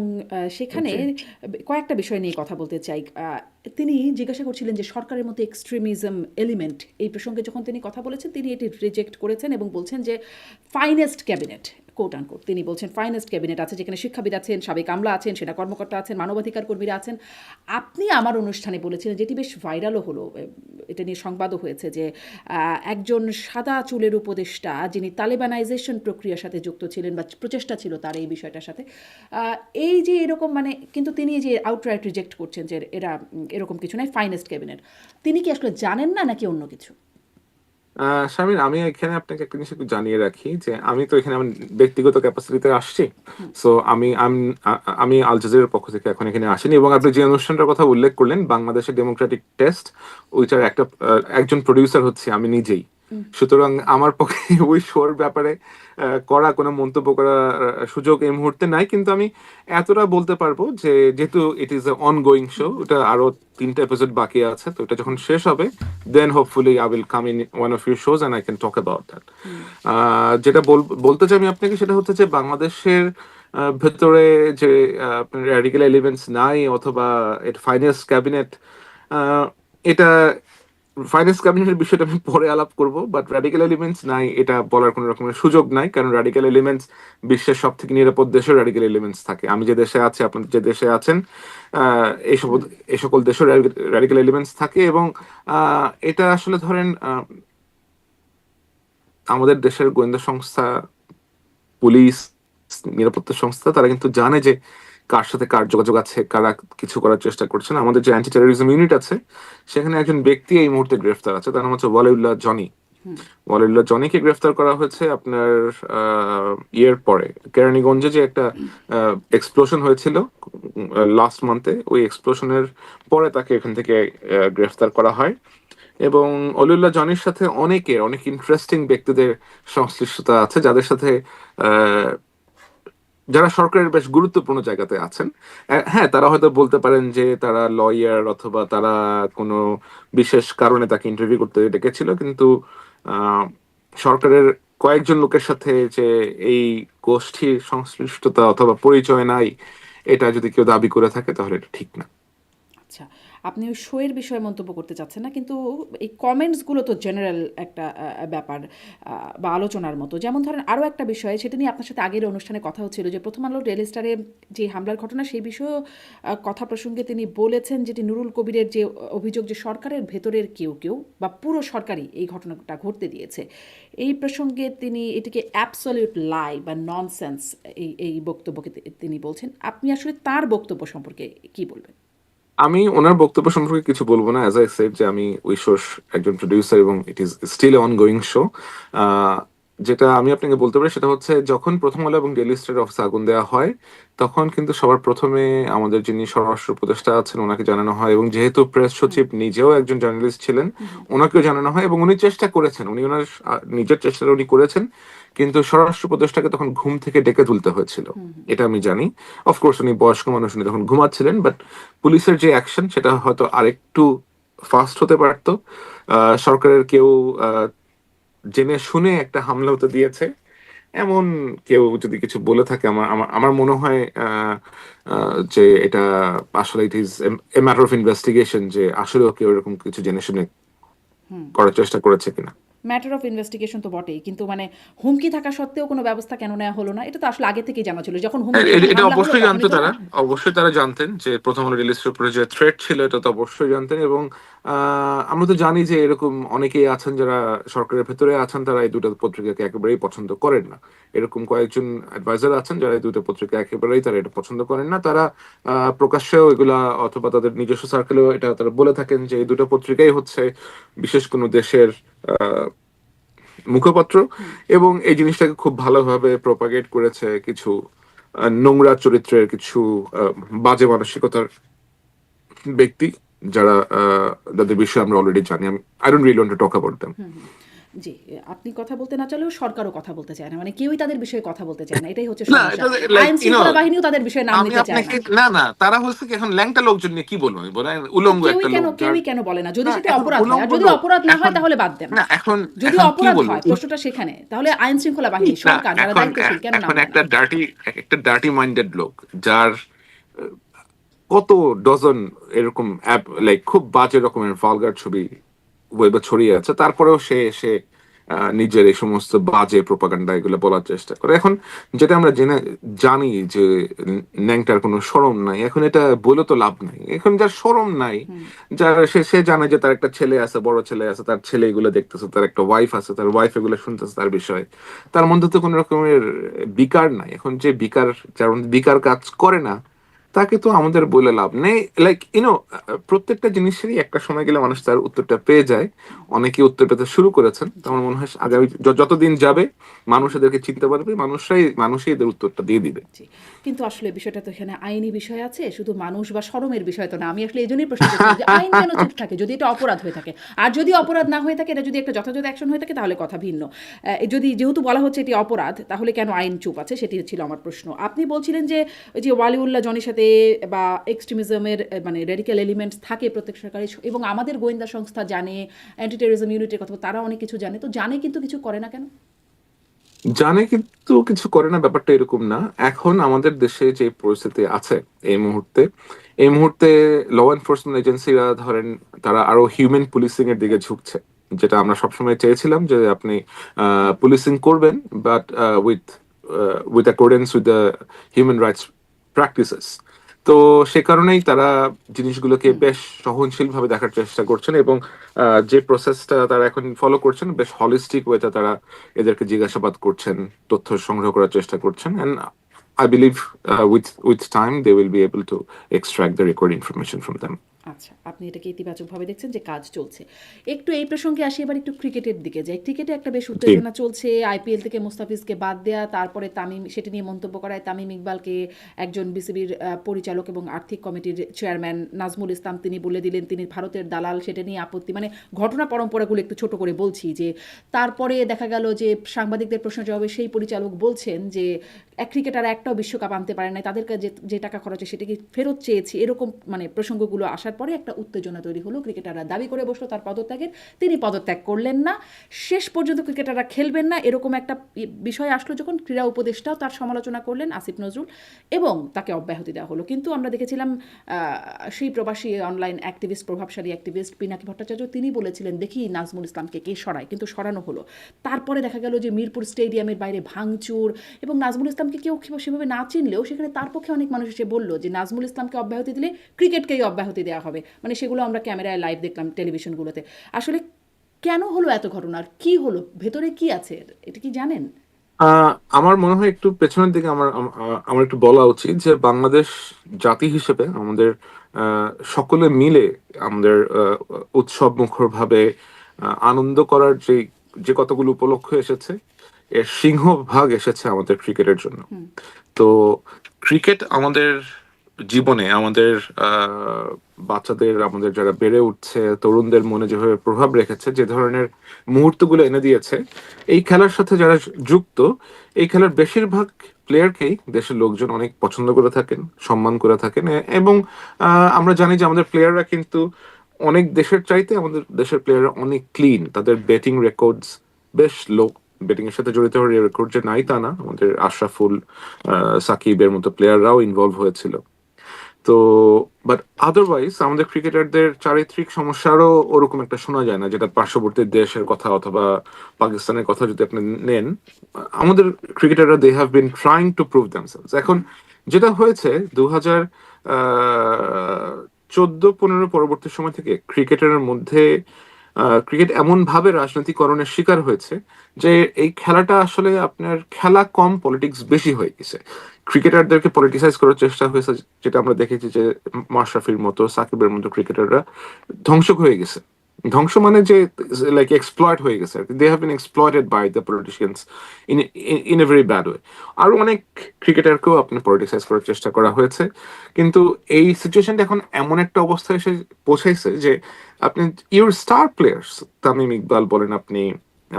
সেখানে জি কয়েকটা বিষয় নিয়ে কথা বলতে চাই। তিনি জিজ্ঞাসা করছিলেন যে সরকারের মধ্যে এক্সট্রিমিজম এলিমেন্ট, এই প্রসঙ্গে যখন তিনি কথা বলেছেন তিনি এটি রিজেক্ট করেছেন এবং বলছেন যে ফাইনেস্ট ক্যাবিনেট, কোট আনকোট, তিনি বলছেন ফাইনেস্ট ক্যাবিনেট আছে যেখানে শিক্ষাবিদ আছেন, সাবেক আমলা আছেন, সেনা কর্মকর্তা আছেন, মানবাধিকার কর্মীরা আছেন। আপনি আমার অনুষ্ঠানে বলেছিলেন, যেটি বেশ ভাইরালও হলো, এটা নিয়ে সংবাদও হয়েছে, যে একজন সাদা চুলের উপদেষ্টা যিনি তালেবানাইজেশন প্রক্রিয়ার সাথে যুক্ত ছিলেন বা প্রচেষ্টা ছিল তার এই বিষয়টার সাথে, এই যে এরকম মানে, কিন্তু তিনি যে আউটরাইট রিজেক্ট করছেন যে এরা এরকম কিছু নাই, ফাইনেস্ট ক্যাবিনেট, তিনি কি আসলে জানেন না নাকি অন্য কিছু? শামির, আমি এখানে আপনাকে একটা জিনিস একটু জানিয়ে রাখি যে আমি তো এখানে আমার ব্যক্তিগত ক্যাপাসিটিতে আসছি। সো আমি আল জাজিরার পক্ষ থেকে এখন এখানে আসিনি। এবং আপনি আচ্ছা। যে অনুষ্ঠানটার কথা উল্লেখ করলেন, বাংলাদেশের ডেমোক্রেটিক টেস্ট, ওইটার একজন প্রডিউসার হচ্ছে আমি নিজেই। সুতরাং আমার পক্ষে ওই শোর ব্যাপারে করা কোনো মন্তব্য করার সুযোগ এই মুহূর্তে নাই। কিন্তু আমি এতটা বলতে পারবো যে যেহেতু it is a ongoing show, ওটা আরো 3টা এপিসোড বাকি আছে, তো এটা যখন শেষ হবে, then hopefully I will come in one of your shows and I can talk about that. যেটা বলতে চাই আমি আপনাকে, সেটা হচ্ছে যে বাংলাদেশের ভেতরে যে র্যাডিক্যাল এলিমেন্টস নাই অথবা এর ফাইন্যান্স ক্যাবিনেট, এটা ফাইন্যান্স ক্যাবিনেটের বিষয়টা আমি পরে আলাপ করব, বাট র্যাডিক্যাল এলিমেন্টস নাই এটা বলার কোনো রকমের সুযোগ নাই, কারণ র্যাডিক্যাল এলিমেন্টস বিশ্বের সব থেকে নিরাপদ দেশেও র্যাডিক্যাল এলিমেন্টস থাকে। আমি যে দেশে আছি, আপনার যে দেশে আছেন, এই সকল দেশেও র্যাডিক্যাল এলিমেন্টস থাকে। এবং এটা আসলে ধরেন আমাদের দেশের গোয়েন্দা সংস্থা, পুলিশ, নিরাপত্তা সংস্থা, তারা কিন্তু জানে যে কার সাথে কার যোগাযোগ আছে, কারা কিছু করার চেষ্টা করছেন। আমাদের যে অ্যান্টি টেরোরিজম ইউনিট আছে, সেখানে একজন ব্যক্তি এই মুহূর্তে গ্রেফতার আছে, তার নাম হচ্ছে ওয়ালিউল্লাহ জনি। ওয়ালিউল্লাহ জনিকে গ্রেফতার করা হয়েছে আপনার ইয়ের পরে, কেরানীগঞ্জে যে একটা এক্সপ্লোশন হয়েছিল লাস্ট মান্থে, ওই এক্সপ্লোশনের পরে তাকে এখান থেকে গ্রেফতার করা হয়। এবং অলিউল্লাহ জনির সাথে অনেক ইন্টারেস্টিং ব্যক্তিদের সংশ্লিষ্টতা আছে, যাদের সাথে আহ, যারা সরকারের বেশ গুরুত্বপূর্ণ জায়গাতে আছেন। হ্যাঁ, তারা হয়তো বলতে পারেন যে তারা লয়ার অথবা তারা কোনো বিশেষ কারণে তাকে ইন্টারভিউ করতে ডেকেছিল, কিন্তু আহ, সরকারের কয়েকজন লোকের সাথে যে এই গোষ্ঠীর সংশ্লিষ্টতা অথবা পরিচয় নাই, এটা যদি কেউ দাবি করে থাকে তাহলে এটা ঠিক না। আচ্ছা, আপনি ওই শো এর বিষয়ে মন্তব্য করতে চাচ্ছেন না, কিন্তু এই কমেন্টসগুলো তো জেনারেল একটা ব্যাপার বা আলোচনার মতো। যেমন ধরেন আরও একটা বিষয়, সেটা নিয়ে আপনার সাথে আগের অনুষ্ঠানে কথা হচ্ছিল, যে প্রথম আলো ডেইলি স্টারে যে হামলার ঘটনা, সেই বিষয়েও কথা প্রসঙ্গে তিনি বলেছেন, যেটি নুরুল কবিরের যে অভিযোগ যে সরকারের ভেতরের কেউ কেউ বা পুরো সরকারই এই ঘটনাটা ঘটতে দিয়েছে। এই প্রসঙ্গে তিনি এটিকে অ্যাবসলিউট লাই বা ননসেন্স, এই বক্তব্যকে তিনি বলছেন। আপনি আসলে তার বক্তব্য সম্পর্কে কি বলবেন? আমি ওনার বক্তব্য সম্পর্কে কিছু বলবো না। অ্যাজ আই সেড, যে আমি ওই শোর একজন প্রডিউসার এবং it is still on going show. যেটা আমি আপনাকে বলতে পারি সেটা হচ্ছে, যখন প্রথম আলো এবং ডেইলি স্টারের অফিসে আগুন দেওয়া হয়, তখন কিন্তু সবার প্রথমে আমাদের যিনি স্বরাষ্ট্র উপদেষ্টা আছেন ওনাকে জানানো হয়, এবং যেহেতু প্রেস হুম সচিব নিজেও একজন জার্নালিস্ট ছিলেন, হুম হুম ওনাকেও জানানো হয়, এবং উনি চেষ্টা করেছেন, উনি ওনার নিজের চেষ্টাটা উনি করেছেন, কিন্তু স্বরাষ্ট্র উপদেষ্টাকে তখন ঘুম থেকে ডেকে তুলতে হয়েছিল। হুম হুম এটা আমি জানি। অফকোর্স উনি বয়স্ক মানুষ, উনি তখন ঘুমাচ্ছিলেন, বাট পুলিশের যে অ্যাকশন সেটা হয়তো আরেকটু ফাস্ট হতে পারতো। সরকারের কেউ জেনে শুনে একটা হামলা হতে দিয়েছে এমন কেউ যদি কিছু বলে থাকে, আমার আমার আমার মনে হয় যে এটা আসলে it is a matter of investigation, যে আসলেও কেউ এরকম কিছু জেনে শুনে হুম করার চেষ্টা করেছে কিনা। ম্যাটার অফ ইনভেস্টিগেশন তো বটেই, কিন্তু মানে হুমকি থাকা সত্ত্বেও কোনো ব্যবস্থা কেন নেওয়া হলো না? এটা তো আসলে আগে থেকেই জানা ছিল, যখন হুমকি যখন এটা হামলা হলো অবশ্যই তখনই জানতো তো। তারা, অবশ্যই তারা জানতেন যে প্রথম আলো রিলিজের উপরে যে থ্রেট ছিল এটা তো অবশ্যই জানতেন। এবং আমরা তো জানি যে এরকম অনেকেই আছেন যারা সরকারের ভেতরে আছেন, তারা এই দুটো পত্রিকাকে একেবারেই পছন্দ করেন না। এরকম কয়েকজন অ্যাডভাইজার আছেন যারা এই দুটো পত্রিকা একেবারেই তারা এটা পছন্দ করেন না। তারা প্রকাশ্যেও এগুলা, অথবা তাদের নিজস্ব সার্কেলেও এটা তারা বলে থাকেন যে এই দুটো পত্রিকাই হচ্ছে বিশেষ কোনো দেশের আহ মুখপত্র, হুম এবং এই জিনিসটাকে খুব ভালোভাবে প্রপাগেট করেছে কিছু নোংরা চরিত্রের, কিছু আহ, বাজে মানসিকতার ব্যক্তি, যারা যাদের বিষয়ে আমরা অলরেডি জানি। আমি I don't really want to talk about them. হুম হুম জি, আপনি কথা বলতে না চাইলেও সরকারও কথা বলতে চায় না, মানে কেউই তাদের বিষয়ে কথা বলতে চায় না, এটাই হচ্ছে না, সমস্যা। এটা লাইক আইন শৃঙ্খলা বাহিনীও তাদের বিষয়ে নাম আমি নিতে চায় না। আপনাকে, না না, তারা হচ্ছে কি এখন ল্যাংটা লোকজন নিয়ে কি বলবো, আমি বলেন উলঙ্গ কেউই একটা কেন, লোক যার, কেউই কেন বলে না যদি না সেটা এখন অপরাধ হয়, আর উলঙ্গ যদি লোক অপরাধ না হয় এখন, তাহলে বাদ দেন। না এখন, যদি এখন কি অপরাধ বলবো, হয়, প্রশ্নটা সেখানে, তাহলে আইন শৃঙ্খলা বাহিনী, না সরকার যারা এখন, দায়িত্বশীল কেন নাম এখন নেয় না? একটা ডার্টি মাইন্ডেড লোক, যার কত ডজন এরকম অ্যাপ, লাইক খুব বাজে রকমের ভালগার ছবি ওয়েবে ছড়িয়ে আছে, তারপরেও সে এসে নিজের এই সমস্ত বাজে প্রোপাগান্ডা এগুলো বলার চেষ্টা করে। এখন যেটা আমরা জানি যে ন্যাংটার কোনো শরম নাই, এখন এটা বলে তো লাভ নাই। এখন যার শরম নাই, হুম যার সে সে জানে যে তার একটা ছেলে আছে, বড় ছেলে আছে, তার ছেলে এগুলো দেখতেছে, তার একটা ওয়াইফ আছে, তার ওয়াইফ এগুলো শুনতেছে তার বিষয়ে, তার মধ্যে তো কোনো রকমের বিকার নাই। এখন যে বিকার, যার মধ্যে বিকার কাজ করে না, তাকে তো আমাদের বলে লাভ নেই। লাইক প্রত্যেকটা জিনিসেরই একটা সময় গেলে মানুষ তার উত্তরটা পেয়ে যায়। অনেকে উত্তর পেতে শুরু করেছেন, তো জি আমার মনে হয় জি আগামী যতদিন যাবে মানুষ হুম এদেরকে চিনতে পারবে, মানুষই এদের উত্তরটা দিয়ে দিবে। জি, কিন্তু আসলে বিষয়টা তো এখানে আইনি বিষয় আছে, শুধু মানুষ বা শরমের বিষয় তো না। আমি আসলে এই জন্যই প্রশ্ন করছিলাম যে আইন কেন চুপ থাকে যদি এটা অপরাধ হয়ে থাকে? আর যদি অপরাধ না হয়ে থাকে, এটা যদি একটা যথাযথ অ্যাকশন হয়ে থাকে তাহলে কথা ভিন্ন। যদি যেহেতু বলা হচ্ছে এটি অপরাধ, তাহলে কেন আইন চুপ আছে? সেটি ছিল আমার প্রশ্ন। আপনি বলছিলেন যে ওই যে ওয়ালিউল্লাহ জনির সাথে বা এক্সট্রিমিজমের মানে রেডিক্যাল এলিমেন্টস থাকে প্রত্যেক সরকারি, এবং আমাদের গোয়েন্দা সংস্থা জানে, অ্যান্টি টেরোরিজম ইউনিটের কথা তারা অনেক কিছু জানে, তো জানে কিন্তু কিছু করে না কেন? জানে কিন্তু কিছু করে না, ব্যাপারটা এরকম না। এখন আমাদের দেশে যে পরিস্থিতি আছে এই মুহূর্তে ল এনফোর্সমেন্ট এজেন্সিরা ধরেন তারা আরো হিউম্যান পুলিশিং এর দিকে ঝুঁকছে, যেটা আমরা সবসময় চেয়েছিলাম যে আপনি পুলিশিং করবেন, but with with accordance with the human rights practices. তো সে কারণেই তারা জিনিসগুলোকে হুম বেশ সহনশীল ভাবে দেখার চেষ্টা করছেন, এবং যে প্রসেসটা তারা এখন ফলো করছেন বেশ হলিস্টিক ওয়েতে তারা এদেরকে জিজ্ঞাসাবাদ করছেন, তথ্য সংগ্রহ করার চেষ্টা করছেন, and I believe with time they will be able to extract the required information from them. আচ্ছা, আপনি এটাকে ইতিবাচকভাবে দেখছেন যে কাজ চলছে। একটু এই প্রসঙ্গে আসি, এবার একটু ক্রিকেটের দিকে যাই। ক্রিকেটে একটা বেশ জি। উত্তেজনা চলছে। আইপিএল থেকে মুস্তাফিজকে বাদ দেয়া, তারপরে তামিম সেটি নিয়ে মন্তব্য করায় তামিম ইকবালকে একজন বিসিবির পরিচালক এবং আর্থিক কমিটির চেয়ারম্যান নাজমুল ইসলাম তিনি বলে দিলেন তিনি ভারতের দালাল, সেটা নিয়ে আপত্তি। মানে ঘটনা পরম্পরাগুলো একটু ছোট করে বলছি যে তারপরে দেখা গেল যে সাংবাদিকদের প্রশ্ন জবাবে সেই পরিচালক বলছেন যে এক ক্রিকেটার একটাও বিশ্বকাপ আনতে পারে নাই, তাদের কাছে যে টাকা খরচ হয় সেটাকে ফেরত চেয়েছি, এরকম মানে প্রসঙ্গগুলো আসার পরে একটা উত্তেজনা তৈরি হলো। ক্রিকেটাররা দাবি করে বসলো তার পদত্যাগের, তিনি পদত্যাগ করলেন না। শেষ পর্যন্ত ক্রিকেটাররা খেলবেন না এরকম একটা বিষয় আসলো যখন, ক্রীড়া উপদেষ্টাও তার সমালোচনা করলেন আসিফ নজরুল, এবং তাকে অব্যাহতি দেওয়া হলো। কিন্তু আমরা দেখেছিলাম সেই প্রবাসী অনলাইন অ্যাক্টিভিস্ট, প্রভাবশালী অ্যাক্টিভিস্ট পিনাকি ভট্টাচার্য তিনি বলেছিলেন দেখি নাজমুল ইসলামকে কে সরায়, কিন্তু সরানো হলো। তারপরে দেখা গেল যে মিরপুর স্টেডিয়ামের বাইরে ভাঙচুর, এবং নাজমুল ইসলামকে কেউ সেভাবে না চিনলেও সেখানে তার পক্ষে অনেক মানুষ এসে বললো যে নাজমুল ইসলামকে অব্যাহতি দিলে ক্রিকেটকেই অব্যাহতি দেওয়া হবে। মানে সেগুলো আমরা ক্যামেরায় লাইভ দেখলাম টেলিভিশনগুলোতে। আসলে কেন হলো এত ঘটনা, আর কি হলো, ভেতরে কি আছে এটা কি জানেন? আহ, আমার মনে হয় একটু পেছনের দিকে আমার একটু বলা উচিত যে বাংলাদেশ জাতি হিসেবে আমাদের সকলে মিলে আমাদের উৎসব মুখর ভাবে আনন্দ করার যে যে কতগুলো উপলক্ষ এসেছে, এর সিংহভাগ এসেছে আমাদের ক্রিকেটের জন্য। তো ক্রিকেট আমাদের জীবনে, আমাদের বাচ্চাদের, আমাদের যারা বেড়ে উঠছে তরুণদের মনে যেভাবে প্রভাব রেখেছে, যে ধরনের মুহূর্তগুলো এনে দিয়েছে, এই খেলার সাথে যারা যুক্ত, এই খেলার বেশিরভাগ প্লেয়ারকেই দেশের লোকজন অনেক পছন্দ করে থাকেন, সম্মান করে থাকেন, এবং আমরা জানি যে আমাদের প্লেয়াররা কিন্তু অনেক দেশের চাইতে আমাদের দেশের প্লেয়াররা অনেক ক্লিন, তাদের ব্যাটিং রেকর্ডস বেশ লো। ব্যাটিং এর সাথে জড়িত হওয়ার রেকর্ড যে নাই তা না, আমাদের আশরাফুল, সাকিবের মতো প্লেয়াররাও ইনভলভ হয়েছিল। তো বাট আদারওয়াইজ আমাদের ক্রিকেটারদের চারিত্রিক সমস্যারও ওরকম একটা শোনা যায় না, যেটা পার্শ্ববর্তী দেশের কথা অথবা পাকিস্তানের কথা যদি আপনি নেন। আমাদের ক্রিকেটাররা they have been trying to prove themselves. এখন যেটা হয়েছে 2014-15 পরবর্তী সময় থেকে ক্রিকেটের মধ্যে ক্রিকেট এমন ভাবে রাজনৈতিকরণের শিকার হয়েছে যে এই খেলাটা আসলে আপনার খেলা কম, পলিটিক্স বেশি হয়ে গেছে। ক্রিকেটারদেরকে পলিটিসাইজ করার চেষ্টা হয়েছে, যেটা আমরা দেখেছি যে মাশরাফির মতো, সাকিবের মতো ক্রিকেটাররা ধ্বংস হয়ে গেছে। ধ্বংস মানে যে লাইক এক্সপ্লয়েট হয়ে গেছে, they have been exploited by the politicians in in a very bad way. আরো অনেক ক্রিকেটারকেও আপনি পলিটিসাইজ করার চেষ্টা করা হয়েছে, কিন্তু এই সিচুয়েশনটা এখন এমন একটা অবস্থায় এসে পৌঁছাইছে যে আপনি your star players, Tamim Iqbal বলেন, আপনি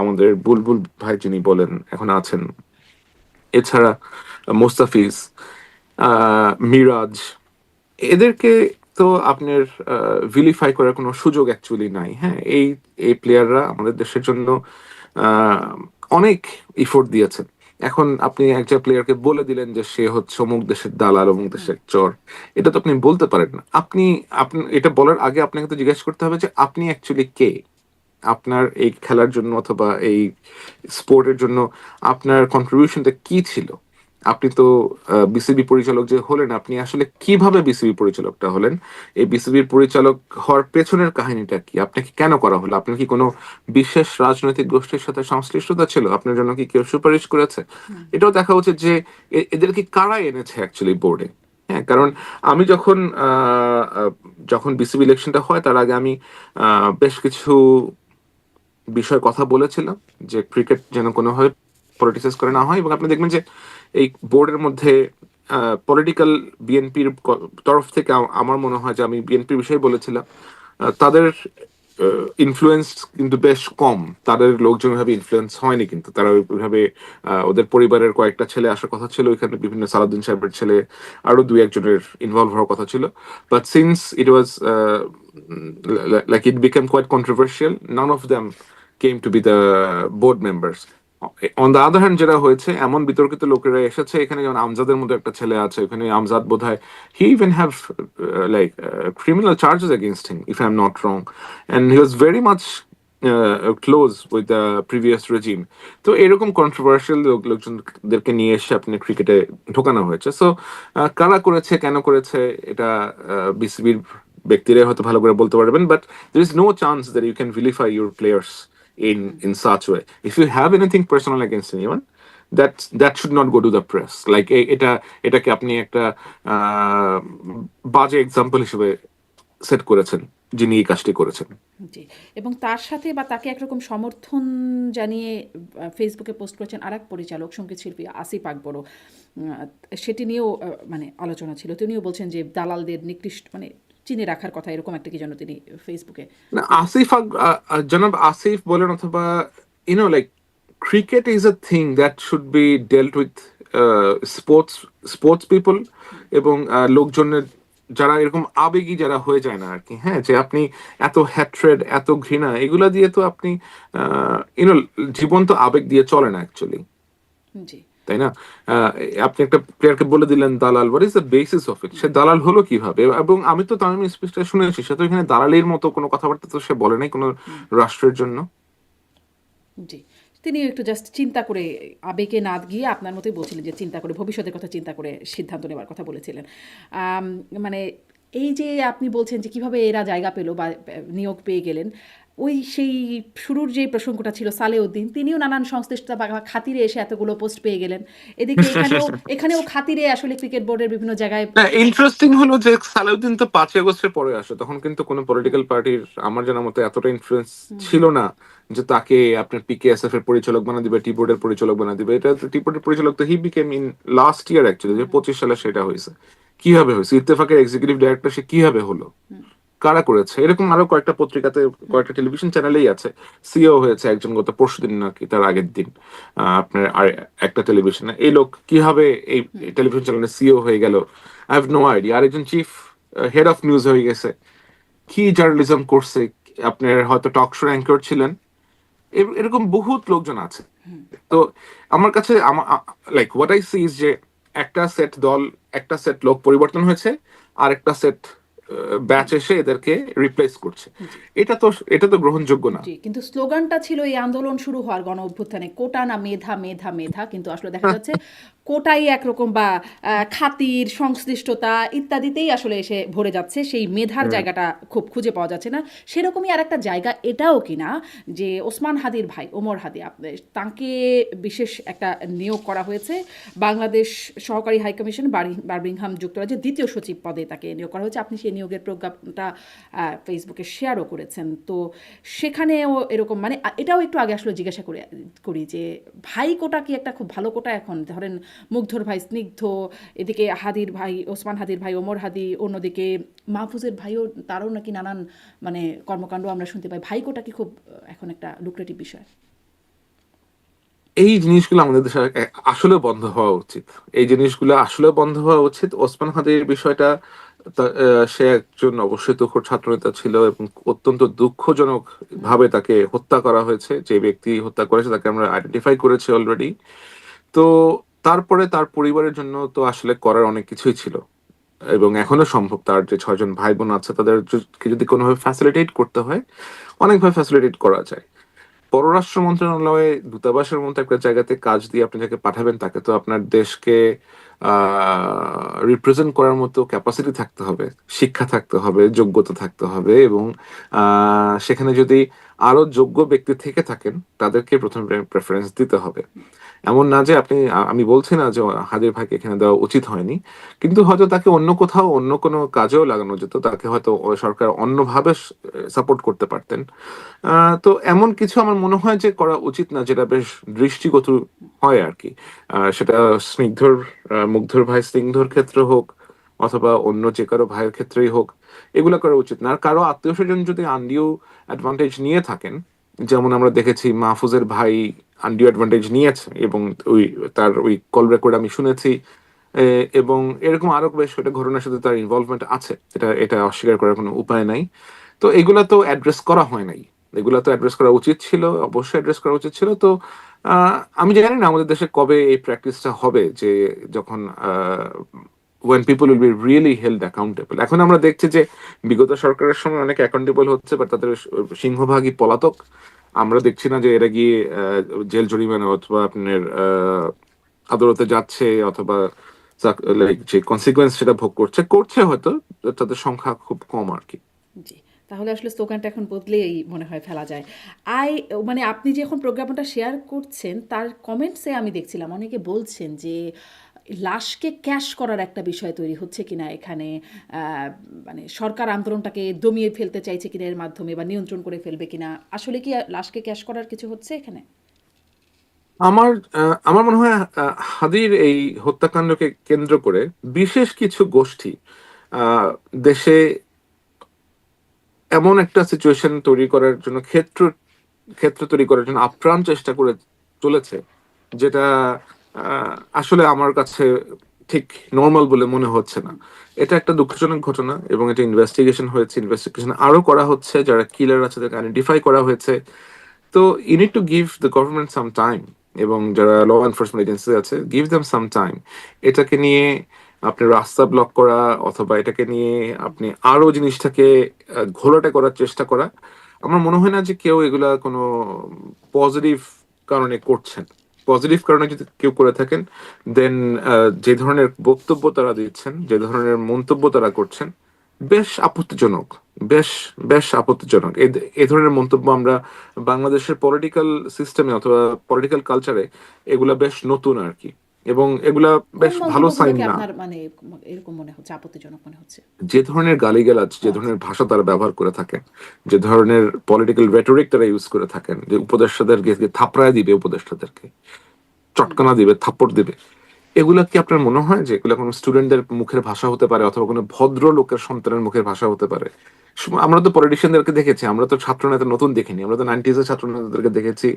আমাদের বুলবুল ভাই যিনি বলেন এখন আছেন, এছাড়া মোস্তাফিজ, মিরাজ, এদেরকে তো আপনার ভিলিফাই করার কোনো সুযোগ অ্যাকচুয়ালি নাই। হ্যাঁ, এই এই প্লেয়াররা আমাদের দেশের জন্য আহ, অনেক ইফোর্ট দিয়েছেন। এখন আপনি একজন প্লেয়ারকে বলে দিলেন যে সে হচ্ছে অমুক দেশের দালাল, অমুক দেশের চর, এটা তো আপনি বলতে পারেন না। আপনি আপনি এটা বলার আগে আপনাকে তো জিজ্ঞেস করতে হবে যে আপনি অ্যাকচুয়ালি কে, আপনার এই খেলার জন্য অথবা এই স্পোর্টের জন্য আপনার কন্ট্রিবিউশনটা কি ছিল। আপনি তো বিসিবি পরিচালক যে হলেন, আপনি আসলে কিভাবে বিসিবি পরিচালকটা হলেন, এই বিসিবির পরিচালক হওয়ার পেছনের কাহিনীটা কি, আপনাকে কেন করা হলো, আপনার কি কোনো বিশেষ রাজনৈতিক গোষ্ঠীর সাথে সংশ্লিষ্টতা ছিল, আপনার জন্য কি কেউ সুপারিশ করেছে, এটাও দেখা উচিত যে এদেরকে কারা এনেছে অ্যাকচুয়ালি বোর্ডে। হ্যাঁ, কারণ আমি যখন যখন বিসিবি ইলেকশনটা হয় তার আগে আমি বেশ কিছু বিষয়ে কথা বলেছিলাম যে ক্রিকেট যেন কোনোভাবে পলিটিসাইজ করে না হয়, এবং আপনি দেখবেন যে এই বোর্ডের মধ্যে পলিটিক্যাল বিএনপির তরফ থেকে আমার মনে হয় যে আমি বিএনপির বিষয়ে বলেছিলাম, তাদের ইনফ্লুয়েন্স কিন্তু বেশ কম, তাদের লোকজন ভাবে ইনফ্লুয়েন্স হয়নি, কিন্তু তারা ওইভাবে ওদের পরিবারের কয়েকটা ছেলে আসার কথা ছিল ওইখানে, বিভিন্ন সালাউদ্দিন সাহেবের ছেলে, আরো দুই একজনের ইনভলভ হওয়ার কথা ছিল, but since it was like it became quite controversial, none of them came to be the board members. On the other hand যেটা হয়েছে, এমন বিতর্কিত লোকেরা এসেছে এখানে, যেমন আমজাদের মতো একটা ছেলে আছে ওখানে, আমজাদ বোধহয় হি even have like criminal charges against him if I am not wrong, and he was very much close with the previous regime. তো এরকম কন্ট্রোভার্সিয়াল লোকজনদেরকে নিয়ে এসে আপনি ক্রিকেটে ঢোকানো হয়েছে। সো কারা করেছে, কেন করেছে, এটা বিসিবির ব্যক্তিরাই হয়তো ভালো করে বলতে পারবেন, but there is no chance that you can vilify your players in such way. If you have anything personal against anyone, that should not go to the press. Like এটাকে আপনি একটা আহ, বাজে এক্সাম্পল হিসেবে সেট করেছেন যিনি এই কাজটি করেছেন। জি, এবং তার সাথে বা তাকে একরকম সমর্থন জানিয়ে ফেসবুকে পোস্ট করেছেন আরেক পরিচালক, সঙ্গীত শিল্পী আসিফ আকবরও। সেটি নিয়েও মানে আলোচনা ছিল, তিনিও বলছেন যে দালালদের নিকৃষ্ট মানে চিনে রাখার কথা, এরকম একটা কি যেন তিনি ফেসবুকে না, পোস্ট। জনাব আসিফ বলেন অথবা like cricket is a thing that should be ডেল্ট with sports sports people, এবং লোকজনের যারা এরকম আবেগী যারা হয়ে যায় না আর কি। হ্যাঁ, যে আপনি এত হ্যাট্রেড, এত ঘৃণা, এগুলা দিয়ে তো আপনি ইউনো জীবন তো আবেগ দিয়ে চলে না অ্যাকচুয়ালি, জি, তাই না? আহ, আপনি একটা প্লেয়ারকে বলে দিলেন দালাল, what is the basis of it, সে দালাল হলো কিভাবে? এবং আমি তো তামিম স্পিচটা শুনেছি, সে তো এখানে দালালির মতো কোনো কথাবার্তা তো সে বলে নাই কোনো রাষ্ট্রের জন্য। জি। তিনিও একটু জাস্ট চিন্তা করে, আবেগে না গিয়ে আপনার মতোই বলছিলেন যে চিন্তা করে, ভবিষ্যতের কথা চিন্তা করে সিদ্ধান্ত নেওয়ার কথা বলেছিলেন। মানে এই যে আপনি বলছেন যে কিভাবে এরা জায়গা পেল বা নিয়োগ পেয়ে গেলেন, ওই সেই শুরুর যে প্রসঙ্গটা ছিল সালেউদ্দিন, তিনিও নানান সংশ্লিষ্টতা বা খাতিরে এসে এতগুলো পোস্ট পেয়ে গেলেন। এদিকে এখানেও এখানেও খাতিরে আসলে ক্রিকেট বোর্ডের বিভিন্ন জায়গায় না, ইন্টারেস্টিং হলো যে সালাউদ্দিন তো 5ই আগস্টের পরে আসে, তখন কিন্তু কোনো পলিটিক্যাল পার্টির আমার জানার মতো এতটা ইনফ্লুয়েন্স ছিল না যে তাকে আপনার পিকেএসএফ এর পরিচালক বানা দিবে, টি বোর্ডের পরিচালক বানা দিবে। এটা টি বোর্ডের পরিচালক তো he became in last year actually, যে 25 সালে সেটা হয়েছে। কিভাবে হয়েছে? ইত্তেফাকের এক্সিকিউটিভ ডাইরেক্টর সে কিভাবে হলো, কারা করেছে? এরকম আরো কয়েকটা পত্রিকাতে, কয়েকটা টেলিভিশন চ্যানেলেই আছে। সিও হয়েছে একজন গত পরশুদিন নাকি তার আগের দিন আপনার আর একটা টেলিভিশনে। এই লোক কিভাবে এই টেলিভিশন চ্যানেলে সিও হয়ে গেল, আই হ্যাভ নো আইডিয়া। আরেকজন চিফ হেড অফ নিউজ হয়ে গেছে, কি জার্নালিজম করছে, আপনার হয়তো টক শো অ্যাঙ্কর ছিলেন। এরকম বহুত লোকজন আছে। তো আমার কাছে like what I see is যে একটা সেট দল, একটা সেট লোক পরিবর্তন হয়েছে, আর একটা সেট ব্যাচ এসে এদেরকে রিপ্লেস করছে। এটা তো এটা তো গ্রহণযোগ্য না। জি, কিন্তু স্লোগানটা ছিল এই আন্দোলন শুরু হওয়ার গণ অভ্যুত্থানে, কোটা না মেধা, মেধা মেধা, কিন্তু আসলে দেখা যাচ্ছে কোটাই একরকম বা খাতির সংশ্লিষ্টতা ইত্যাদিতেই আসলে এসে ভরে যাচ্ছে, সেই মেধার জায়গাটা খুব খুঁজে পাওয়া যাচ্ছে না। সেরকমই আর একটা জায়গা এটাও কিনা যে ওসমান হাদির ভাই ওমর হাদি, তাকে বিশেষ একটা নিয়োগ করা হয়েছে বাংলাদেশ সহকারী হাইকমিশন বার্মিংহাম যুক্তরাজ্যের দ্বিতীয় সচিব পদে তাকে নিয়োগ করা হয়েছে। আপনি সেই নিয়োগের প্রজ্ঞাপনটা ফেসবুকে শেয়ারও করেছেন। তো সেখানেও এরকম মানে এটাও একটু আগে আসলে জিজ্ঞাসা করি যে ভাই কোটা কি একটা খুব ভালো কোটা? এখন ধরেন মুগ্ধর ভাই স্নিগ্ধ, এদিকে হাদির ভাই ওসমান হাদির ভাই ওমর হাদি, অন্যদিকে মাহফুজের ভাইও, তারও নাকি নানান মানে কর্মকাণ্ড আমরা শুনতে পাই। ভাই কোটা কি খুব এখন একটা লুক্রেটিভ বিষয়? এই জিনিসগুলো আমাদের দেশে আসলে বন্ধ হওয়া উচিত। এই জিনিসগুলো আসলে বন্ধ হওয়া উচিত। ওসমান হাদির বিষয়টা সে একজন অবশ্যই তুখোড় ছাত্রনেতা ছিল এবং অত্যন্ত দুঃখজনক ভাবে তাকে হত্যা করা হয়েছে। যে ব্যক্তি হত্যা করেছে তাকে আমরা আইডেন্টিফাই করেছি অলরেডি। তো তারপরে তার পরিবারের জন্য তো আসলে করার অনেক কিছুই ছিল, এবং এখনো সম্ভব। তার যে 6জন ভাই বোন আছে তাদের যদি কোনোভাবে ফ্যাসিলিটেট করতে হয়, অনেকভাবে ফ্যাসিলিটেট করা যায়। পররাষ্ট্র মন্ত্রণালয়ে দূতাবাসের মতো একটা জায়গাতে কাজ দিয়ে আপনি যাকে পাঠাবেন তাকে তো আপনার দেশকে রিপ্রেজেন্ট করার মতো ক্যাপাসিটি থাকতে হবে, শিক্ষা থাকতে হবে, যোগ্যতা থাকতে হবে, এবং সেখানে যদি আরো যোগ্য ব্যক্তি থেকে থাকেন তাদেরকে প্রথম প্রেফারেন্স দিতে হবে। এমন না যে আপনি, আমি বলছি না যে হাদির ভাইকে এখানে দেওয়া উচিত হয়নি, কিন্তু হয়তো তাকে অন্য কোথাও অন্য কোনো কাজেও লাগানো যেত, তাকে হয়তো সরকার অন্যভাবে সাপোর্ট করতে পারতেন। তো এমন কিছু আমার মনে হয় যে করা উচিত না, যেটা বেশ দৃষ্টিগত হয় আর কি। সেটা স্নিগ্ধর মুগ্ধর ভাই স্নিগ্ধর ক্ষেত্রে হোক, অথবা অন্য যে কারো ভাইয়ের ক্ষেত্রেই হোক, এগুলো করা উচিত না। আর কারো আত্মীয় স্বজন যদি আনডিউ অ্যাডভান্টেজ নিয়ে থাকেন, যেমন আমরা দেখেছি মাহফুজের ভাই আনডিউ অ্যাডভান্টেজ নিয়েছে, এবং ওই তার ওই কল রেকর্ড আমি শুনেছি। এবং এরকম আরো বেশ কয়েকটা ঘটনার সাথে তার ইনভলভমেন্ট আছে, এটা এটা অস্বীকার করার কোনো উপায় নাই। তো এগুলা তো অ্যাড্রেস করা হয় নাই, এগুলা তো অ্যাড্রেস করা উচিত ছিল, অবশ্যই অ্যাড্রেস করা উচিত ছিল। তো আমি জানি না আমাদের দেশে কবে এই প্র্যাকটিসটা হবে, যে যখন when people will be really held accountable। এখন আমরা দেখছি যে বিগত সরকারের সময় অনেকে অ্যাকাউন্টেবল হচ্ছে, বাট তাদের সিংহভাগই পলাতক। আমরা দেখছি না যে এরা গিয়ে জেল জরিমানা অথবা আপনার আদালতে যাচ্ছে, অথবা লাইক যে কনসিকুয়েন্স সেটা ভোগ করছে করছে হয়তো, তাদের সংখ্যা খুব কম আর কি। জি, তাহলে আসলে স্লোগানটা এখন বদলেই মনে হয় ফেলা যায়। আই মানে আপনি যে এখন প্রোগ্রামটা শেয়ার করছেন তার কমেন্টসে আমি দেখছিলাম অনেকে বলছেন যে লাশকে ক্যাশ করার একটা বিষয় তৈরি হচ্ছে কিনা এখানে, মানে সরকার আন্দোলনটাকে দমিয়ে ফেলতে চাইছে কিনা এর মাধ্যমে, বা নিয়ন্ত্রণ করে ফেলবে কিনা। আসলে কি লাশকে ক্যাশ করার কিছু হচ্ছে এখানে? আমার আমার মনে হয় হাদির এই হত্যাকাণ্ডকে কেন্দ্র করে বিশেষ কিছু গোষ্ঠী আহ, দেশে এমন একটা সিচুয়েশন তৈরি করার জন্য, ক্ষেত্র ক্ষেত্র তৈরি করার জন্য আপ্রাণ চেষ্টা করে চলেছে, যেটা আসলে আমার কাছে ঠিক নর্মাল বলে মনে হচ্ছে না। এটা একটা দুঃখজনক ঘটনা, এবং এটা ইনভেস্টিগেশন হয়েছে, ইনভেস্টিগেশন আরো করা হচ্ছে, যারা কিলার আছে তাদেরকে আইডেন্টিফাই করা হয়েছে। তো you need to give the government some time, এবং যারা ল এনফোর্সমেন্ট এজেন্সি আছে, গিভ দেম সাম টাইম। এটাকে নিয়ে আপনি রাস্তা ব্লক করা, অথবা এটাকে নিয়ে আপনি আরো জিনিসটাকে ঘোলাটে করার চেষ্টা করা, আমার মনে হয় না যে কেউ এগুলা কোনো পজিটিভ কারণে করছেন। পজিটিভ কারণে যদি কেউ করে থাকেন, দেন যে ধরনের বক্তব্য তারা দিচ্ছেন, যে ধরনের মন্তব্য তারা করছেন, বেশ আপত্তিজনক। বেশ বেশ আপত্তিজনক। এ ধরনের মন্তব্য আমরা বাংলাদেশের পলিটিক্যাল সিস্টেমে অথবা পলিটিক্যাল কালচারে এগুলা বেশ নতুন আর কি, এবং এগুলা কোন বেশ ভালো সাইন মন্তব্যগুলোকে না। আপনার মানে এরকম মনে হচ্ছে, আপত্তিজনক মনে হচ্ছে? যে ধরনের গালিগালাজ, ও যে আচ্ছা। ধরনের ভাষা তারা ব্যবহার করে থাকেন, যে ধরনের পলিটিক্যাল রেটরিক তারা ইউজ করে থাকেন, যে উপদেষ্টাদেরকে থাপড়ায় দিবে, উপদেষ্টাদেরকে হুম। চটকানা দিবে, থাপ্পড় দিবে, এগুলা কি আপনার মনে হয় যে এগুলা কোনো স্টুডেন্টদের মুখের ভাষা হতে পারে অথবা কোনো ভদ্র লোকের সন্তানের মুখের ভাষা হতে পারে? আমরা তো পলিটিশিয়ানদেরকে দেখেছি, আমরা তো ছাত্র নেতা নতুন দেখিনি, আমরা তো 90s এর ছাত্র নেতাদেরকে দেখেছি,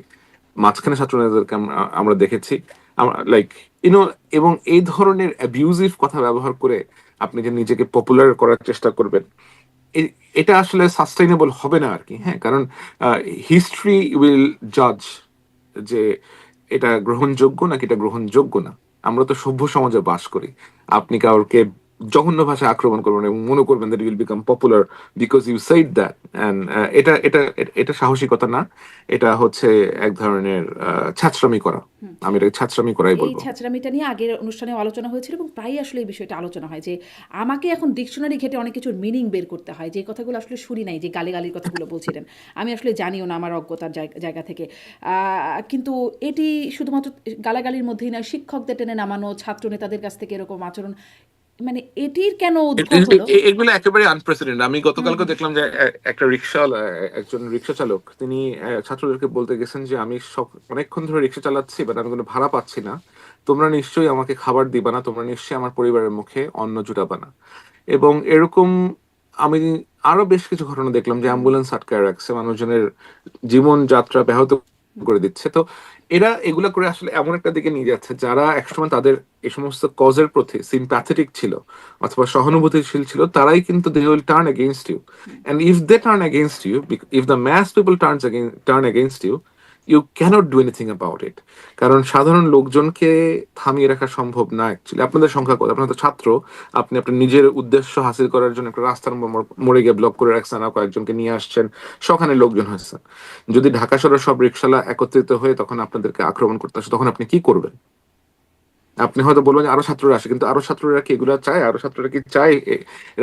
মাঝখানে ছাত্র নেতাদেরকে আমরা দেখেছি, লাইক ইউনো, এবং এই ধরনের অ্যাবিউজিভ কথা ব্যবহার করে আপনি যে নিজেকে পপুলার করার চেষ্টা করবেন, এটা আসলে সাস্টেইনেবল হবে না আর কি। হ্যাঁ, কারণ হিস্ট্রি উইল জাজ যে এটা গ্রহণযোগ্য নাকি এটা গ্রহণযোগ্য না। আমরা তো সভ্য সমাজে বাস করি। আপনি কাউকে জঘন্য ভাষায় আক্রমণ করবেন এবং মনে করবেন that will become popular because you said that, and এটা এটা এটা সাহসিকতা না, এটা হচ্ছে এক ধরনের ছ্যাচরামি করা। আমি এটাকে ছ্যাচরামি করাই এই বলবো। ছ্যাঁচড়ামিটা নিয়ে আগের অনুষ্ঠানেও আলোচনা হয়েছিল এবং প্রায়ই আসলে এই বিষয়টা আলোচনা হয় যে আমাকে এখন ডিকশনারি ঘেটে অনেক কিছুর মিনিং বের করতে হয়, যে কথাগুলো আসলে শুনি নাই, যে গালিগালির কথাগুলো বলছিলেন আমি আসলে জানিও না আমার অজ্ঞতার জায়গা থেকে। কিন্তু এটি শুধুমাত্র গালাগালির মধ্যেই নয়, শিক্ষকদের টেনে নামানো, ছাত্র নেতাদের কাছ থেকে এরকম আচরণ, মানে এটির কেন উদ্ভব হলো? এগুলো একেবারে আনপ্রেসিডেন্ট। আমি হুম গতকালকে হুম দেখলাম যে একটা রিক্সাওয়ালা, একজন রিক্সা চালক, তিনি ছাত্রদেরকে বলতে গেছেন যে আমি অনেকক্ষণ ধরে রিক্সা চালাচ্ছি, বাট আমি কোনো ভাড়া পাচ্ছি না, তোমরা নিশ্চয়ই আমাকে খাবার দিবা না, তোমরা নিশ্চয়ই আমার পরিবারের মুখে অন্ন জুটাবা না। এবং এরকম আমি আরো বেশ কিছু ঘটনা দেখলাম যে হুম অ্যাম্বুলেন্স আটকায় রাখছে, মানুষজনের জীবন যাত্রা ব্যাহত হুম করে দিচ্ছে। তো এরা এগুলা করে আসলে এমন একটা দিকে নিয়ে যাচ্ছে, যারা একসময় তাদের এই সমস্ত কজের প্রতি সিম্প্যাথেটিক ছিল অথবা সহানুভূতিশীল ছিল, তারাই কিন্তু they will turn against you. Hmm. And if they turn against you, if the mass people turn against you, you can't do anything about it. কারণ সাধারণ লোকজনকে থামিয়ে রাখা সম্ভব না অ্যাকচুয়ালি। আপনাদের সংখ্যা কত? আপনার তো ছাত্র, আপনি আপনার নিজের উদ্দেশ্য হাসিল করার জন্য একটা রাস্তার মোড়ে গিয়ে ব্লক করে রাখছেন, আর কয়েকজনকে নিয়ে আসছেন, সখানে লোকজন হয়েছে। যদি ঢাকা শহরের সব রিক্সাওয়ালা একত্রিত হয়ে তখন আপনাদেরকে আক্রমণ করতে আসে, তখন আপনি কি করবেন? আপনি হয়তো বলবেন যে আরো ছাত্ররা আসে, কিন্তু আরো ছাত্ররা কি এগুলা চায়? আরো ছাত্ররা কি চায়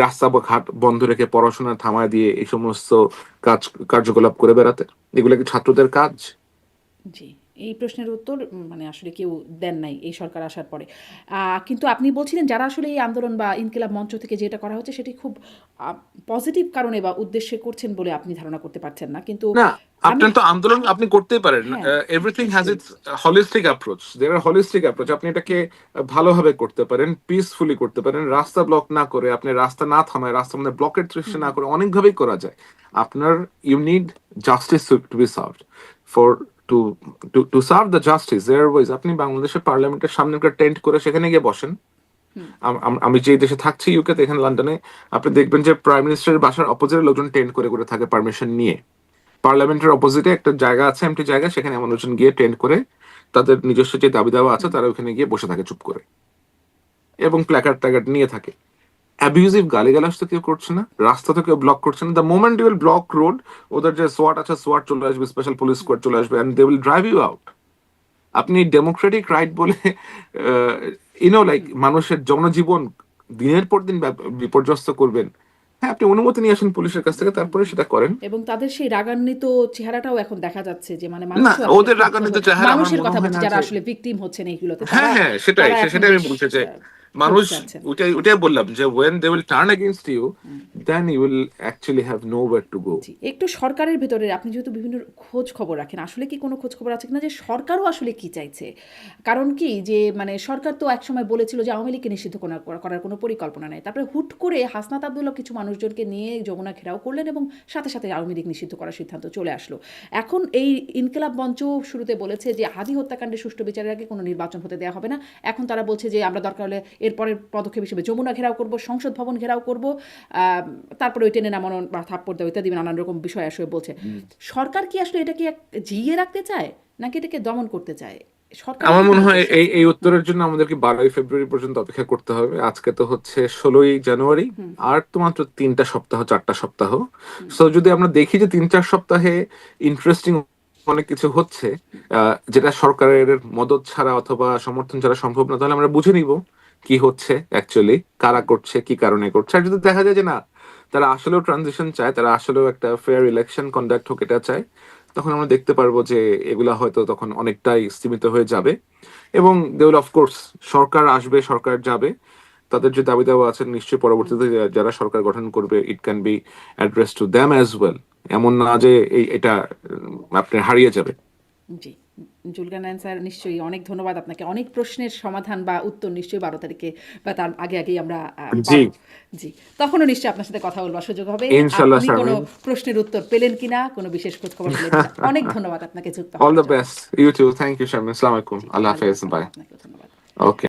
রাস্তা বা ঘাট বন্ধ রেখে পড়াশোনা থামায় দিয়ে এই সমস্ত কাজ কার্যকলাপ করে বেড়াতে? এগুলা কি ছাত্রদের কাজ? জি, এই প্রশ্নের উত্তর মানে আসলে কেউ দেন নাই এই সরকার আসার পরে। কিন্তু আপনি বলছিলেন যারা আসলে এই আন্দোলন বা ইনকিলাব মঞ্চ থেকে যেটা করা হচ্ছে সেটি খুব আ পজিটিভ কারণে বা উদ্দেশ্যে করছেন বলে আপনি ধারণা করতে পারছেন না। কিন্তু না, আমি আপনার তো আন্দোলন আপনি করতেই পারেন। হ্যাঁ, এভরিথিং হ্যাজ নিশ্চয়ই। It's holistic approach, there are holistic approach. আপনি এটাকে ভালোভাবে করতে পারেন, পিসফুলি করতে পারেন, রাস্তা ব্লক না করে, আপনি রাস্তা না থামায়, রাস্তার মধ্যে ব্লকের সৃষ্টি হুম, না হুম। করে অনেকভাবেই করা যায়। আপনার you need justice to be served, for to to serve the justice there wise. আপনি বাংলাদেশের পার্লামেন্টের সামনে একটা টেন্ট করে সেখানে গিয়ে বসেন। হুম, আমি যে দেশে থাকছি, ইউকে, এখানে লন্ডনে, আপনি দেখবেন যে প্রাইম মিনিস্টারের বাসার অপোজিটে লোকজন টেন্ট করে করে থাকে পারমিশন নিয়ে। পার্লামেন্টের অপোজিটে একটা জায়গা আছে, এমটি জায়গা, সেখানে মানুষজন গিয়ে টেন্ট করে তাদের নিজস্ব যে দাবি দাওয়া আছে হুম। তারা ওখানে গিয়ে বসে থাকে চুপ করে, এবং প্ল্যাকার্ড ট্যাকার্ড নিয়ে থাকে। অ্যাবিউজিভ গালিগালাজ তো কেউ করছে না, রাস্তা তো কেউ ব্লক করছে না। The moment you will block road, ওদের যে সোয়াট আছে, সোয়াট চলে আসবে, স্পেশাল পুলিশ স্কোয়াড চলে আসবে, and they will drive you out. আপনি ডেমোক্রেটিক রাইট বলে লাইক মানুষের জনজীবন দিনের পর দিন বিপর্যস্ত করবেন? হ্যাঁ, আপনি অনুমতি নিয়ে আসেন পুলিশের কাছ থেকে, তারপরে সেটা করেন। এবং তাদের সেই রাগান্বিত চেহারাটাও এখন দেখা যাচ্ছে যে মানে না, মানুষও আসলে ওদের ক্ষুব্ধ রাগান্বিত চেহারা আমার মানুষের মনে কথা হয় বলছি না যারা যে, আসলে ভিকটিম হচ্ছেন এইগুলোতে, হ্যাঁ তারা হ্যাঁ, সেটাই তারা এখন সেটাই আমি বেশ বলছি যে ক্ষোভ মানুষ, চাচ্ছেন। ওটাই ওটাই বললাম যে when they will turn against you, then you will actually have nowhere to go. জি, একটু সরকারের ভেতরে আপনি যেহেতু বিভিন্ন খোঁজ খবর রাখেন, আসলে কি কোনো খোঁজ খবর আছে কিনা যে সরকারও আসলে কি চাইছে? কারণ কি যে মানে সরকার তো একসময় বলেছিল যে আওয়ামী লীগকে নিষিদ্ধ করার কোনো পরিকল্পনা নেই। তারপরে হুট করে হাসনাত আব্দুল্লাহ কিছু মানুষজনকে নিয়ে যমুনা ঘেরাও করলেন এবং সাথে সাথে আওয়ামী লীগ নিষিদ্ধ করার সিদ্ধান্ত চলে আসলো। এখন এই ইনকিলাব মঞ্চ শুরুতে বলেছে যে হাদি হত্যাকাণ্ডের সুষ্ঠু বিচারের আগে কোনো নির্বাচন হতে দেওয়া হবে না। এখন তারা বলছে যে আমরা দরকার হলে এরপরের পদক্ষেপ হিসেবে যমুনা ঘেরাও করব, সংসদ ভবন ঘেরাও করব, তারপরে ওই টেনে নামানো বা থাপ্পড় দেওয়া ইত্যাদি নানান রকম বিষয় আসলে বলছে। সরকার কি আসলে এটাকে জিইয়ে রাখতে চায় নাকি এটাকে দমন করতে চায়? সরকারের আমার কি মনে কোনো হয় উদ্দেশ্য এই আছে? এই উত্তরের জন্য আমাদেরকে 12ই ফেব্রুয়ারি পর্যন্ত অপেক্ষা করতে হবে। আজকে তো হচ্ছে 16ই জানুয়ারি, হুম, আর তো মাত্র 3টা সপ্তাহ, 4টা সপ্তাহ। হুম, সো যদি আমরা দেখি যে 3-4 সপ্তাহে ইন্টারেস্টিং অনেক কিছু হচ্ছে, যেটা সরকারের মদত ছাড়া অথবা সমর্থন ছাড়া সম্ভব না, তাহলে আমরা বুঝে নিব কি হচ্ছে অ্যাকচুয়ালি, কারা হুম, করছে, কি কারণে করছে। আর যদি দেখা যায় যে না, তারা আসলেও ট্রানজিশন চায়, তারা আসলেও একটা ফেয়ার ইলেকশন কন্ডাক্ট হোক এটা চায়, তখন আমরা দেখতে পারবো যে এগুলা হয়তো তখন অনেকটাই সীমিত হয়ে যাবে। এবং দে উইল অফকোর্স, সরকার আসবে, সরকার যাবে, তাদের যে দাবি দাওয়া আছে নিশ্চয়ই পরবর্তীতে যারা সরকার গঠন করবে it can be address to them as well. এমন না যে এটা আপনার হারিয়ে যাবে। জি, জুলকারনাইন স্যার, নিশ্চয়ই অনেক ধন্যবাদ আপনাকে। অনেক প্রশ্নের সমাধান বা উত্তর নিশ্চয়ই 12 তারিখে বা তার আগেই আমরা জি, পাবো। জি, তখনও নিশ্চয়ই আপনার সাথে কথা বলবার সুযোগ হবে। ইনশাল্লাহ আপনি কোনো শারমিন। প্রশ্নের উত্তর পেলেন কিনা, কোনো বিশেষ খোঁজখবর পেলেন কিনা, অনেক ধন্যবাদ আপনাকে যুক্ত অল হওয়ার দ্য জন্য। Best, you too, thank you Sharmin, আসসালামু আলাইকুম, জি, আল্লাহ ওয়ালাইকুম হাফেজ, আসসালাম, বাই। আপনাকেও ধন্যবাদ। ওকে।